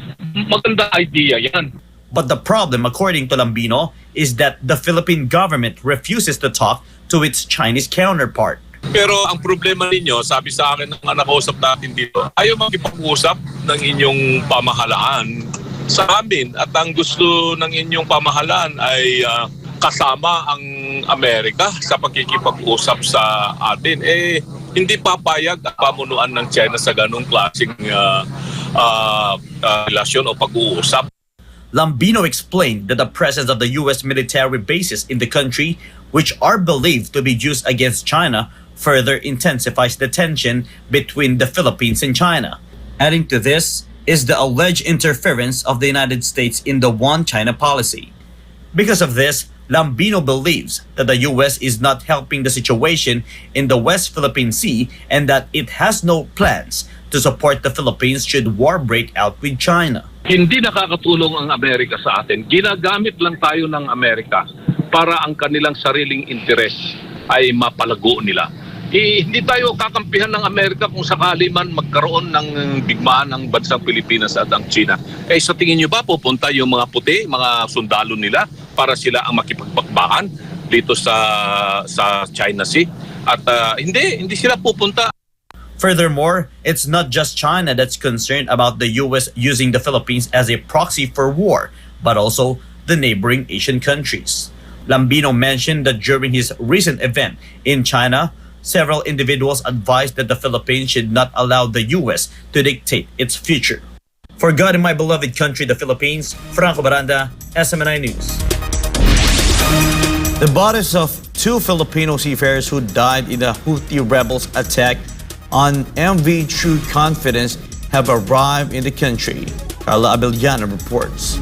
Speaker 4: maganda idea yan.
Speaker 2: But the problem, according to Lambino, is that the Philippine government refuses to talk to its Chinese counterpart.
Speaker 4: Pero ang problema ninyo, sabi sa akin ng nakausap natin dito, ayaw makipag-usap ng inyong pamahalaan sa amin at ang gusto ng inyong pamahalaan ay kasama ang Amerika sa pakikipag-usap sa atin, hindi papayag ang pamunuan ng China sa ganong klaseng relasyon o pag-uusap.
Speaker 2: Lambino explained that the presence of the U.S. military bases in the country, which are believed to be used against China, further intensifies the tension between the Philippines and China. Adding to this is the alleged interference of the United States in the One China policy. Because of this, Lambino believes that the U.S. is not helping the situation in the West Philippine Sea and that it has no plans to support the Philippines should war break out with China.
Speaker 4: Hindi nakakatulong ang Amerika sa atin. Ginagamit lang tayo ng Amerika para ang kanilang sariling interes ay mapalago nila. Hindi tayo kakampihan ng Amerika kung sakali man magkaroon ng bigmaan ng bansang Pilipinas at ang China. Sa tingin nyo ba pupunta yung mga puti, mga sundalo nila para sila ang makipagbakbakan dito sa China Sea? At hindi sila pupunta.
Speaker 2: Furthermore, it's not just China that's concerned about the U.S. using the Philippines as a proxy for war, but also the neighboring Asian countries. Lambino mentioned that during his recent event in China, several individuals advised that the Philippines should not allow the U.S. to dictate its future. For God and my beloved country, the Philippines, Franco Baranda, SMNI News. The bodies of two Filipino seafarers who died in the Houthi rebels' attack on MV True Confidence have arrived in the country. Carla Abellana reports.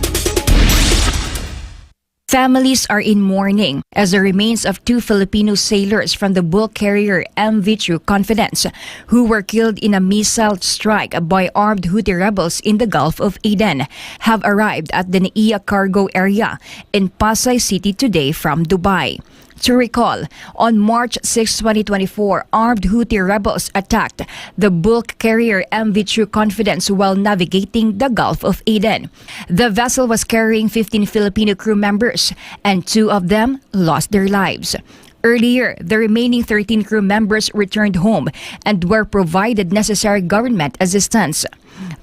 Speaker 5: Families are in mourning as the remains of two Filipino sailors from the bulk carrier MV True Confidence, who were killed in a missile strike by armed Houthi rebels in the Gulf of Aden, have arrived at the NAIA cargo area in Pasay City today from Dubai. To recall, on March 6, 2024, armed Houthi rebels attacked the bulk carrier MV True Confidence while navigating the Gulf of Aden. The vessel was carrying 15 Filipino crew members, and 2 of them lost their lives. Earlier, the remaining 13 crew members returned home and were provided necessary government assistance.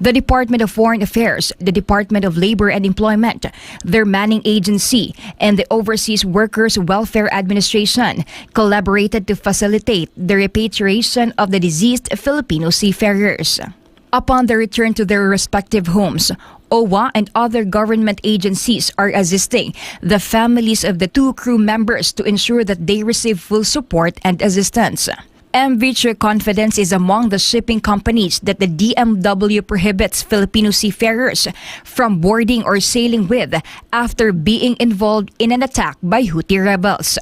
Speaker 5: The Department of Foreign Affairs, the Department of Labor and Employment, their manning agency, and the Overseas Workers Welfare Administration collaborated to facilitate the repatriation of the deceased Filipino seafarers. Upon their return to their respective homes, OWA and other government agencies are assisting the families of the 2 crew members to ensure that they receive full support and assistance. MV True Confidence is among the shipping companies that the DMW prohibits Filipino seafarers from boarding or sailing with after being involved in an attack by Houthi rebels.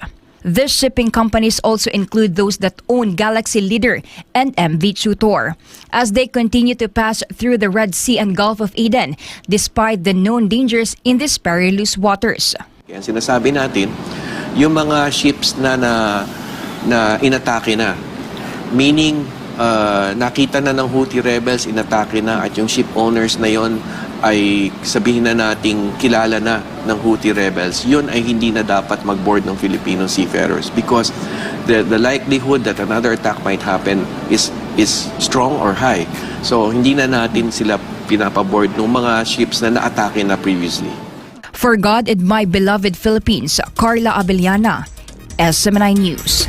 Speaker 5: These shipping companies also include those that own Galaxy Leader and MV Tutor, as they continue to pass through the Red Sea and Gulf of Aden despite the known dangers in these perilous waters.
Speaker 6: Kaya sinasabi natin, yung mga ships na inatake na, meaning nakita na ng Houthi rebels, inatake na, at yung ship owners na yon ay sabihin na nating kilala na ng Houthi rebels, yun ay hindi na dapat mag-board ng Filipino seafarers because the likelihood that another attack might happen is strong or high. So hindi na natin sila pinapaboard ng mga ships na naatake na previously.
Speaker 5: For God and my beloved Philippines, Carla Abellana, SMNI News.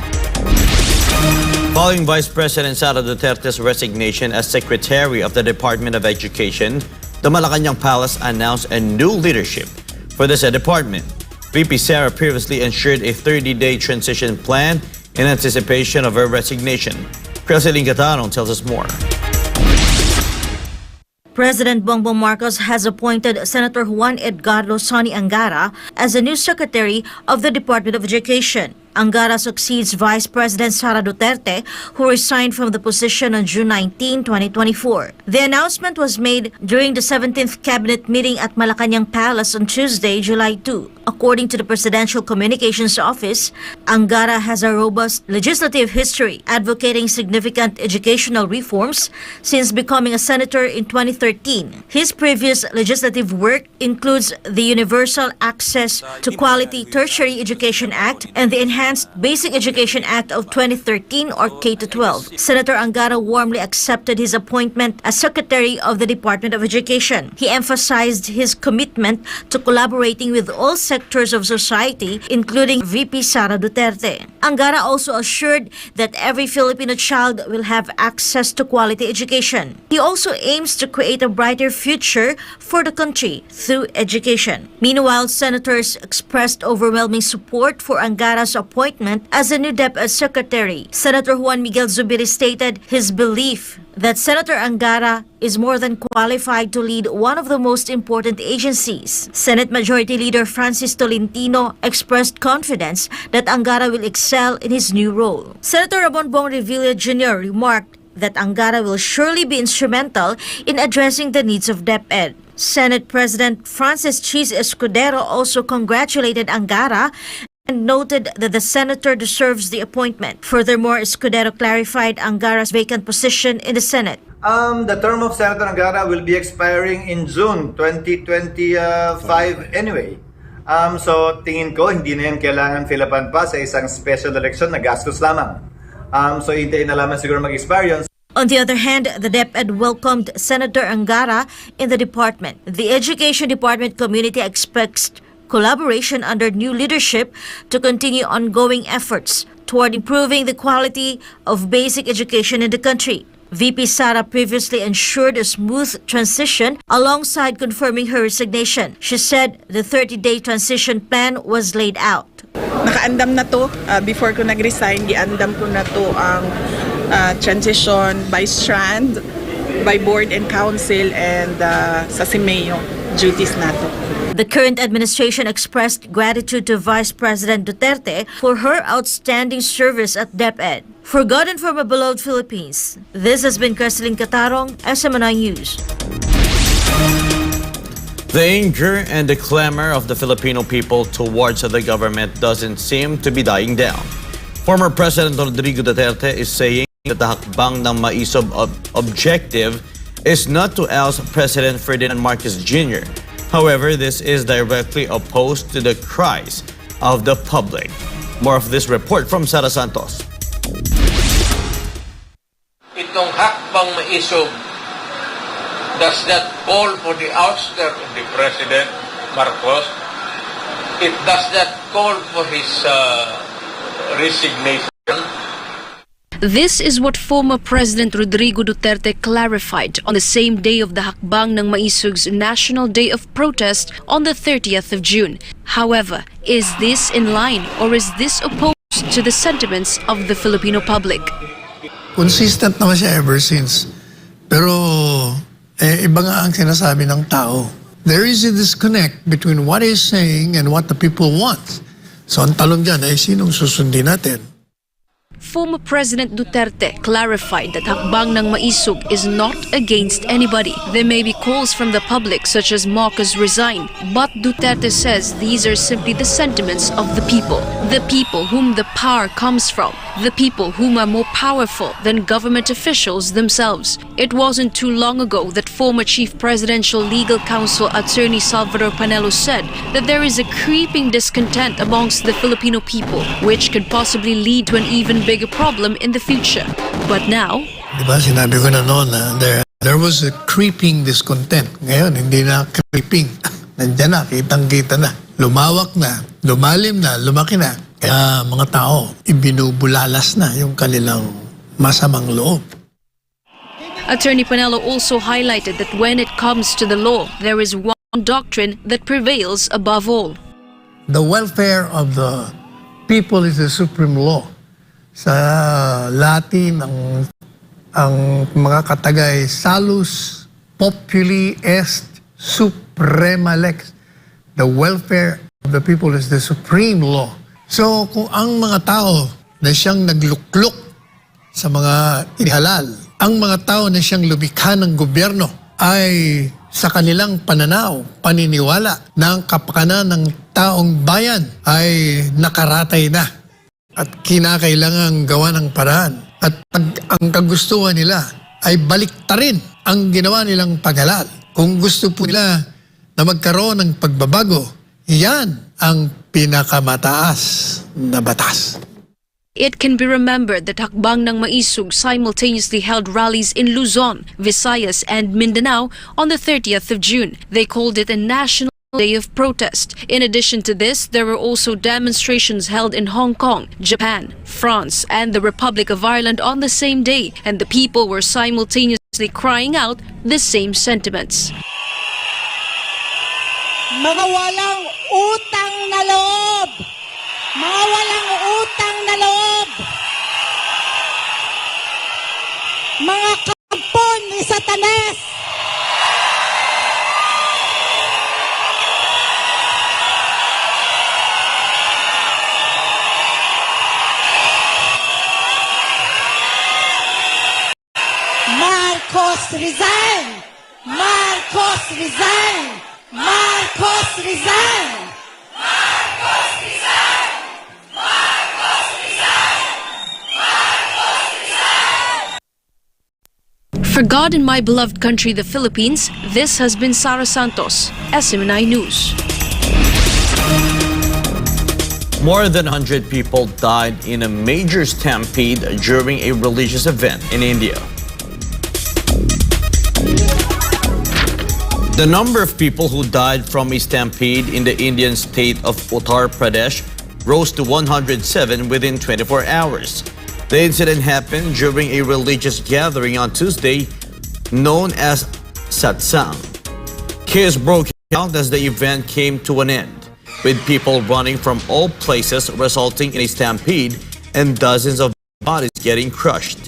Speaker 2: Following Vice President Sara Duterte's resignation as Secretary of the Department of Education, the Malacanang Palace announced a new leadership for the said department. VP Sara previously ensured a 30-day transition plan in anticipation of her resignation. Creseline Gatano tells us more.
Speaker 11: President Bongbong Marcos has appointed Senator Juan Edgardo Sonny Angara as the new Secretary of the Department of Education. Angara succeeds Vice President Sara Duterte, who resigned from the position on June 19, 2024. The announcement was made during the 17th Cabinet meeting at Malacanang Palace on Tuesday, July 2. According to the Presidential Communications Office, Angara has a robust legislative history advocating significant educational reforms since becoming a senator in 2013. His previous legislative work includes the Universal Access to Quality Tertiary Education Act and the Enhanced Basic Education Act of 2013 or K-12. Senator Angara warmly accepted his appointment as Secretary of the Department of Education. He emphasized his commitment to collaborating with all sectors of society, including VP Sara Duterte. Angara also assured that every Filipino child will have access to quality education. He also aims to create a brighter future for the country through education. Meanwhile, senators expressed overwhelming support for Angara's appointment as the new DepEd Secretary. Senator Juan Miguel Zubiri stated his belief that Senator Angara is more than qualified to lead one of the most important agencies. Senate Majority Leader Francis Tolentino expressed confidence that Angara will excel in his new role. Senator Ramon Bong Revilla Jr. remarked that Angara will surely be instrumental in addressing the needs of DepEd. Senate President Francis Cheese Escudero also congratulated Angara and noted that the senator deserves the appointment. Furthermore, Escudero clarified Angara's vacant position in the Senate.
Speaker 7: The term of Senator Angara will be expiring in June 2025 anyway. So tingin ko hindi na yan kailangan fill-upan pa sa isang special election na gastos lamang. So hintayin na lamang siguro mag-expire yun.
Speaker 11: On the other hand, the DepEd welcomed Senator Angara in the department. The Education Department community expects collaboration under new leadership to continue ongoing efforts toward improving the quality of basic education in the country. VP Sara previously ensured a smooth transition alongside confirming her resignation. She said the 30-day transition plan was laid out.
Speaker 8: Nakaandam na to. Before ko nag-resign, giandam ko na to ang transition by strand, by board and council, and sa CIMEO duties nato.
Speaker 11: The current administration expressed gratitude to Vice President Duterte for her outstanding service at DepEd. For God and for my beloved Philippines, this has been Cresceline Catarong, SMNI News.
Speaker 2: The anger and the clamor of the Filipino people towards the government doesn't seem to be dying down. Former President Rodrigo Duterte is saying that the hakbang ng maisob objective is not to oust President Ferdinand Marcos Jr. However, this is directly opposed to the cries of the public. More of this report from Sara Santos.
Speaker 23: Itong hakbang maisog, does that call for the ouster of the President Marcos? It does that call for his resignation?
Speaker 24: This is what former President Rodrigo Duterte clarified on the same day of the Hakbang ng Maisug's National Day of Protest on the 30th of June. However, is this in line or is this opposed to the sentiments of the Filipino public?
Speaker 25: Consistent naman siya ever since. Pero iba nga ang sinasabi ng tao. There is a disconnect between what he's saying and what the people want. So ang talong dyan ay sinong susundin natin?
Speaker 24: Former President Duterte clarified that Hakbang ng Maisug is not against anybody. There may be calls from the public such as Marcos resign, but Duterte says these are simply the sentiments of the people whom the power comes from, the people whom are more powerful than government officials themselves. It wasn't too long ago that former Chief Presidential Legal Counsel Attorney Salvador Panelo said that there is a creeping discontent amongst the Filipino people, which could possibly lead to an even bigger problem in the future. But now,
Speaker 25: diba sinabi ko na noon na there was a creeping discontent. Ngayon, hindi na creeping. Nandiyan na, kitang-kita na. Lumawak na, lumalim na, lumaki na. Kaya mga tao, ibinubulalas na yung kanilang masamang loob.
Speaker 24: Attorney Panelo also highlighted that when it comes to the law, there is one doctrine that prevails above all.
Speaker 25: The welfare of the people is the supreme law. Sa Latin, ang mga katagay, salus populi est suprema lex. The welfare of the people is the supreme law. So kung ang mga tao na siyang naglukluk sa mga inihalal, ang mga tao na siyang lumikha ng gobyerno ay sa kanilang pananaw, paniniwala na ang kapakanan ng taong bayan ay nakaratay na at kinakailangang gawa ng paraan. At ang kagustuhan nila ay baliktarin ang ginawa nilang pag-alal. Kung gusto po nila na magkaroon ng pagbabago, yan ang pinakamataas na batas.
Speaker 24: It can be remembered that Hakbang ng Maisog simultaneously held rallies in Luzon, Visayas, and Mindanao on the 30th of June. They called it a national day of protest. In addition to this, there were also demonstrations held in Hong Kong, Japan, France, and the Republic of Ireland on the same day, and the people were simultaneously crying out the same sentiments.
Speaker 9: Mga walang utang na loob! Mga walang utang na loob! Mga kampon ni Satanas! Marcos resign! Marcos resign! Marcos resign! Marcos resign! Marcos resign! Marcos resign!
Speaker 24: For God and my beloved country, the Philippines, this has been Sara Santos, SMNI News.
Speaker 2: More than 100 people died in a major stampede during a religious event in India. The number of people who died from a stampede in the Indian state of Uttar Pradesh rose to 107 within 24 hours. The incident happened during a religious gathering on Tuesday known as Satsang. Chaos broke out as the event came to an end, with people running from all places resulting in a stampede and dozens of bodies getting crushed.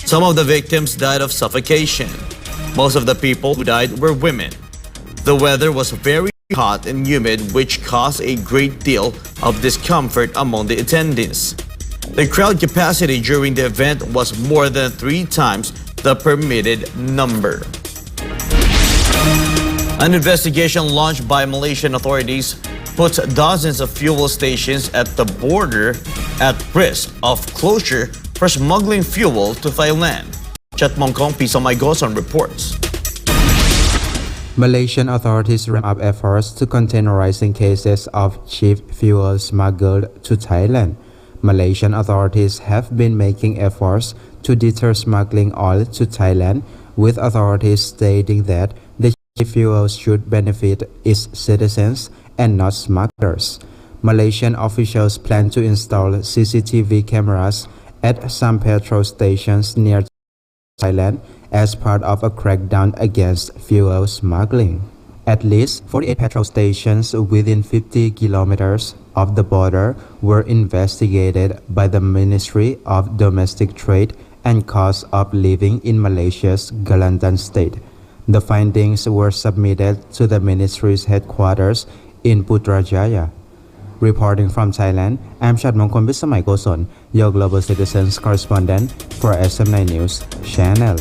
Speaker 2: Some of the victims died of suffocation. Most of the people who died were women. The weather was very hot and humid, which caused a great deal of discomfort among the attendees. The crowd capacity during the event was more than 3 times the permitted number. An investigation launched by Malaysian authorities puts dozens of fuel stations at the border at risk of closure for smuggling fuel to Thailand. Chat Mongkong, Piso My Goson reports.
Speaker 10: Malaysian authorities ramp up efforts to contain rising cases of cheap fuel smuggled to Thailand. Malaysian authorities have been making efforts to deter smuggling oil to Thailand, with authorities stating that the cheap fuel should benefit its citizens and not smugglers. Malaysian officials plan to install CCTV cameras at some petrol stations near Thailand as part of a crackdown against fuel smuggling. At least 48 petrol stations within 50 kilometers of the border were investigated by the Ministry of Domestic Trade and Cost of Living in Malaysia's Kelantan state. The findings were submitted to the ministry's headquarters in Putrajaya. Reporting from Thailand, I'm Shadmong Bisamay Goson, your Global Citizens correspondent for SM9 News Channel.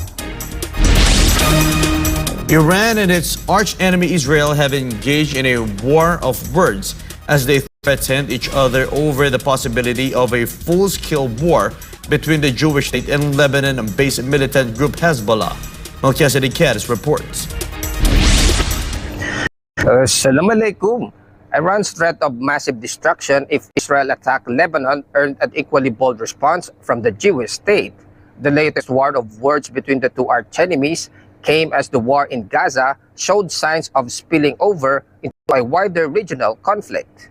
Speaker 2: Iran and its arch-enemy Israel have engaged in a war of words as they threatened each other over the possibility of a full-scale war between the Jewish state and Lebanon-based militant group Hezbollah. Melchizedek Kedis reports.
Speaker 12: Salam alaikum. Iran's threat of massive destruction if Israel attacked Lebanon earned an equally bold response from the Jewish state. The latest war of words between the two archenemies came as the war in Gaza showed signs of spilling over into a wider regional conflict.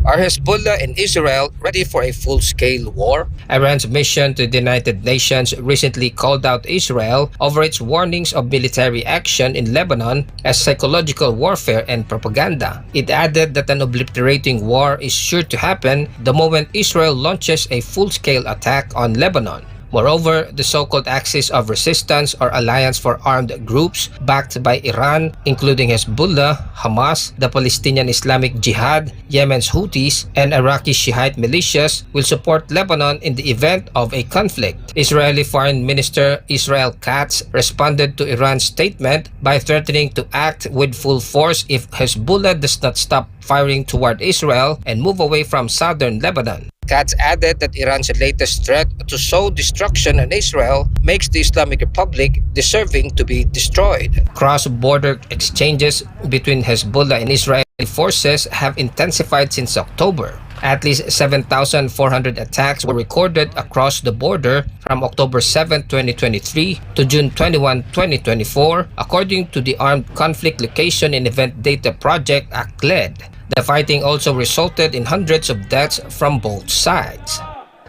Speaker 12: Are Hezbollah and Israel ready for a full-scale war? Iran's mission to the United Nations recently called out Israel over its warnings of military action in Lebanon as psychological warfare and propaganda. It added that an obliterating war is sure to happen the moment Israel launches a full-scale attack on Lebanon. Moreover, the so-called Axis of Resistance or Alliance for Armed Groups backed by Iran, including Hezbollah, Hamas, the Palestinian Islamic Jihad, Yemen's Houthis, and Iraqi Shiite militias will support Lebanon in the event of a conflict. Israeli Foreign Minister Israel Katz responded to Iran's statement by threatening to act with full force if Hezbollah does not stop firing toward Israel and move away from southern Lebanon. Katz added that Iran's latest threat to sow destruction on Israel makes the Islamic Republic deserving to be destroyed. Cross-border exchanges between Hezbollah and Israeli forces have intensified since October. At least 7,400 attacks were recorded across the border from October 7, 2023 to June 21, 2024, according to the Armed Conflict Location and Event Data Project, ACLED. The fighting also resulted in hundreds of deaths from both sides.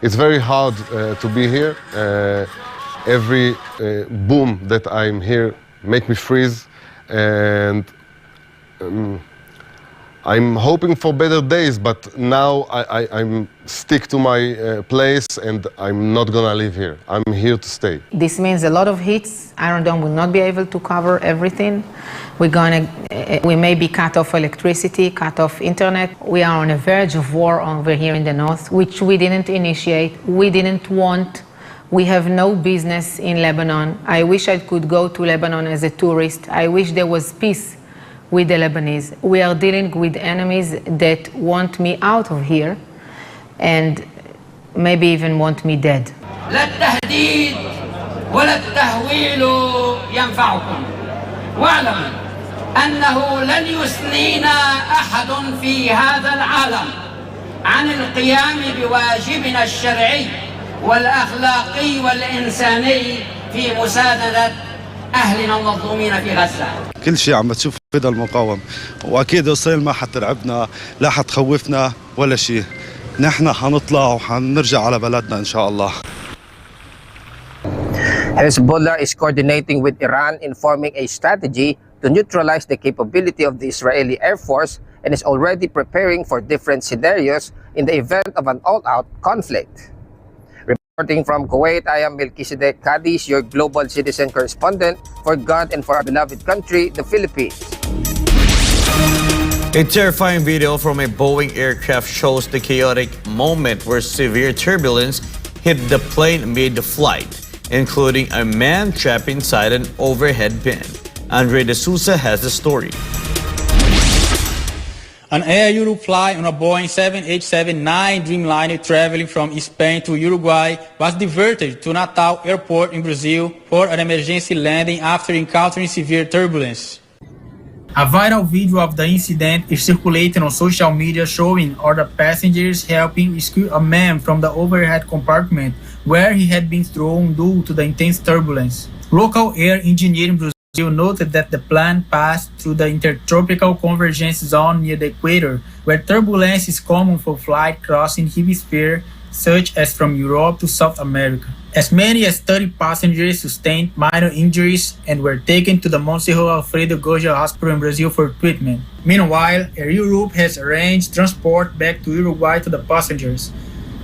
Speaker 13: It's very hard to be here. Every boom that I'm here make me freeze, and I'm hoping for better days, but now I'm stick to my place and I'm not gonna leave here. I'm here to stay.
Speaker 14: This means a lot of hits. Iron Dome will not be able to cover everything. We may be cut off electricity, cut off internet. We are on the verge of war over here in the north, which we didn't initiate, we didn't want. We have no business in Lebanon. I wish I could go to Lebanon as a tourist. I wish there was peace with the Lebanese. We are dealing with enemies that want me out of here and maybe even want me dead.
Speaker 16: لا التهديد ولا التهويل ينفعكم واعلموا أنه لن يثنينا أحد في هذا العالم عن القيام بواجبنا الشرعي والأخلاقي والإنساني في مساندة أهلنا المظلومين في غزة.
Speaker 17: كل شيء عم تشوف هذا المقاوم، واكيد اسرائيل ما حترعبنا، لا حتخوفنا ولا شيء. نحن حنطلع وحنرجع على بلدنا ان شاء الله.
Speaker 12: Hezbollah is coordinating with Iran in forming a strategy to neutralize the capability of the Israeli Air Force and is already preparing for different scenarios in the event of an all-out conflict. Reporting from Kuwait, I am Melchizedek Cadiz, your global citizen correspondent for God and for our beloved country, the Philippines.
Speaker 2: A terrifying video from a Boeing aircraft shows the chaotic moment where severe turbulence hit the plane mid-flight, including a man trapped inside an overhead bin. Andre De Souza has the story.
Speaker 20: An Air Europe flight on a Boeing 787-9 Dreamliner traveling from Spain to Uruguay was diverted to Natal Airport in Brazil for an emergency landing after encountering severe turbulence. A viral video of the incident is circulating on social media showing other passengers helping rescue a man from the overhead compartment where he had been thrown due to the intense turbulence. Local air engineering Brazil noted that the plane passed through the intertropical convergence zone near the equator, where turbulence is common for flight crossing hemisphere, such as from Europe to South America. As many as 30 passengers sustained minor injuries and were taken to the Monsenhor Alfredo Goja Hospital in Brazil for treatment. Meanwhile, Air Europe has arranged transport back to Uruguay to the passengers.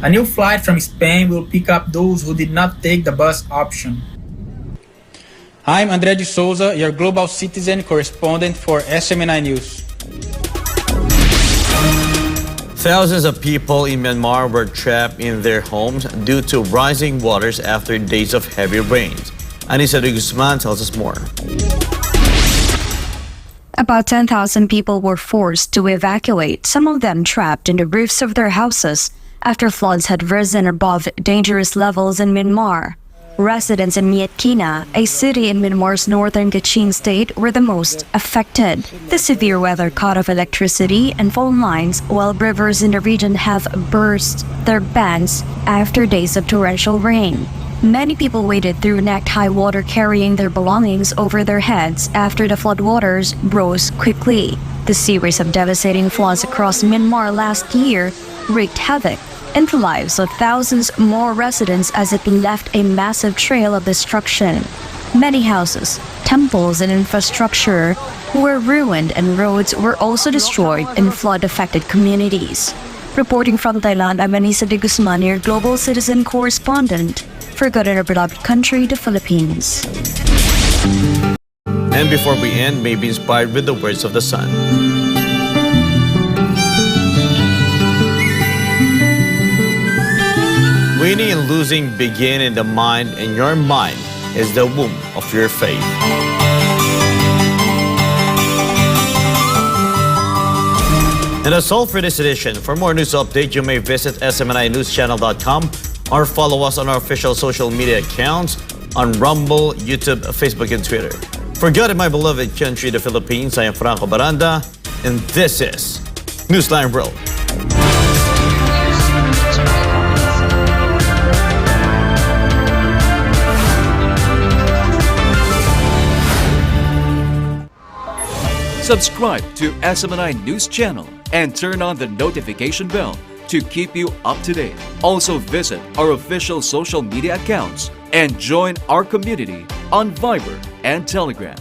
Speaker 20: A new flight from Spain will pick up those who did not take the bus option. I'm André de Souza, your global citizen correspondent for SMNI News.
Speaker 2: Thousands of people in Myanmar were trapped in their homes due to rising waters after days of heavy rains. Anissa de Guzman tells us more.
Speaker 26: About 10,000 people were forced to evacuate, some of them trapped in the roofs of their houses after floods had risen above dangerous levels in Myanmar. Residents in Mietkina, a city in Myanmar's northern Kachin state, were the most affected. The severe weather cut off electricity and phone lines, while rivers in the region have burst their banks after days of torrential rain. Many people waded through neck-high water carrying their belongings over their heads after the floodwaters rose quickly. The series of devastating floods across Myanmar last year wreaked havoc in the lives of thousands more residents as it left a massive trail of destruction. Many houses, temples, and infrastructure were ruined, and roads were also destroyed in flood-affected communities. Reporting from Thailand, I'm Anissa de Guzman, your global citizen correspondent forgotten our beloved country, the Philippines.
Speaker 2: And before we end, may be inspired with the words of the sun. Winning and losing begin in the mind, and your mind is the womb of your faith. And that's all for this edition. For more news update, you may visit smninewschannel.com or follow us on our official social media accounts on Rumble, YouTube, Facebook, and Twitter. For God and my beloved country, the Philippines, I am Franco Baranda, and this is Newsline World.
Speaker 1: Subscribe to SMNI News Channel and turn on the notification bell to keep you up to date. Also visit our official social media accounts and join our community on Viber and Telegram.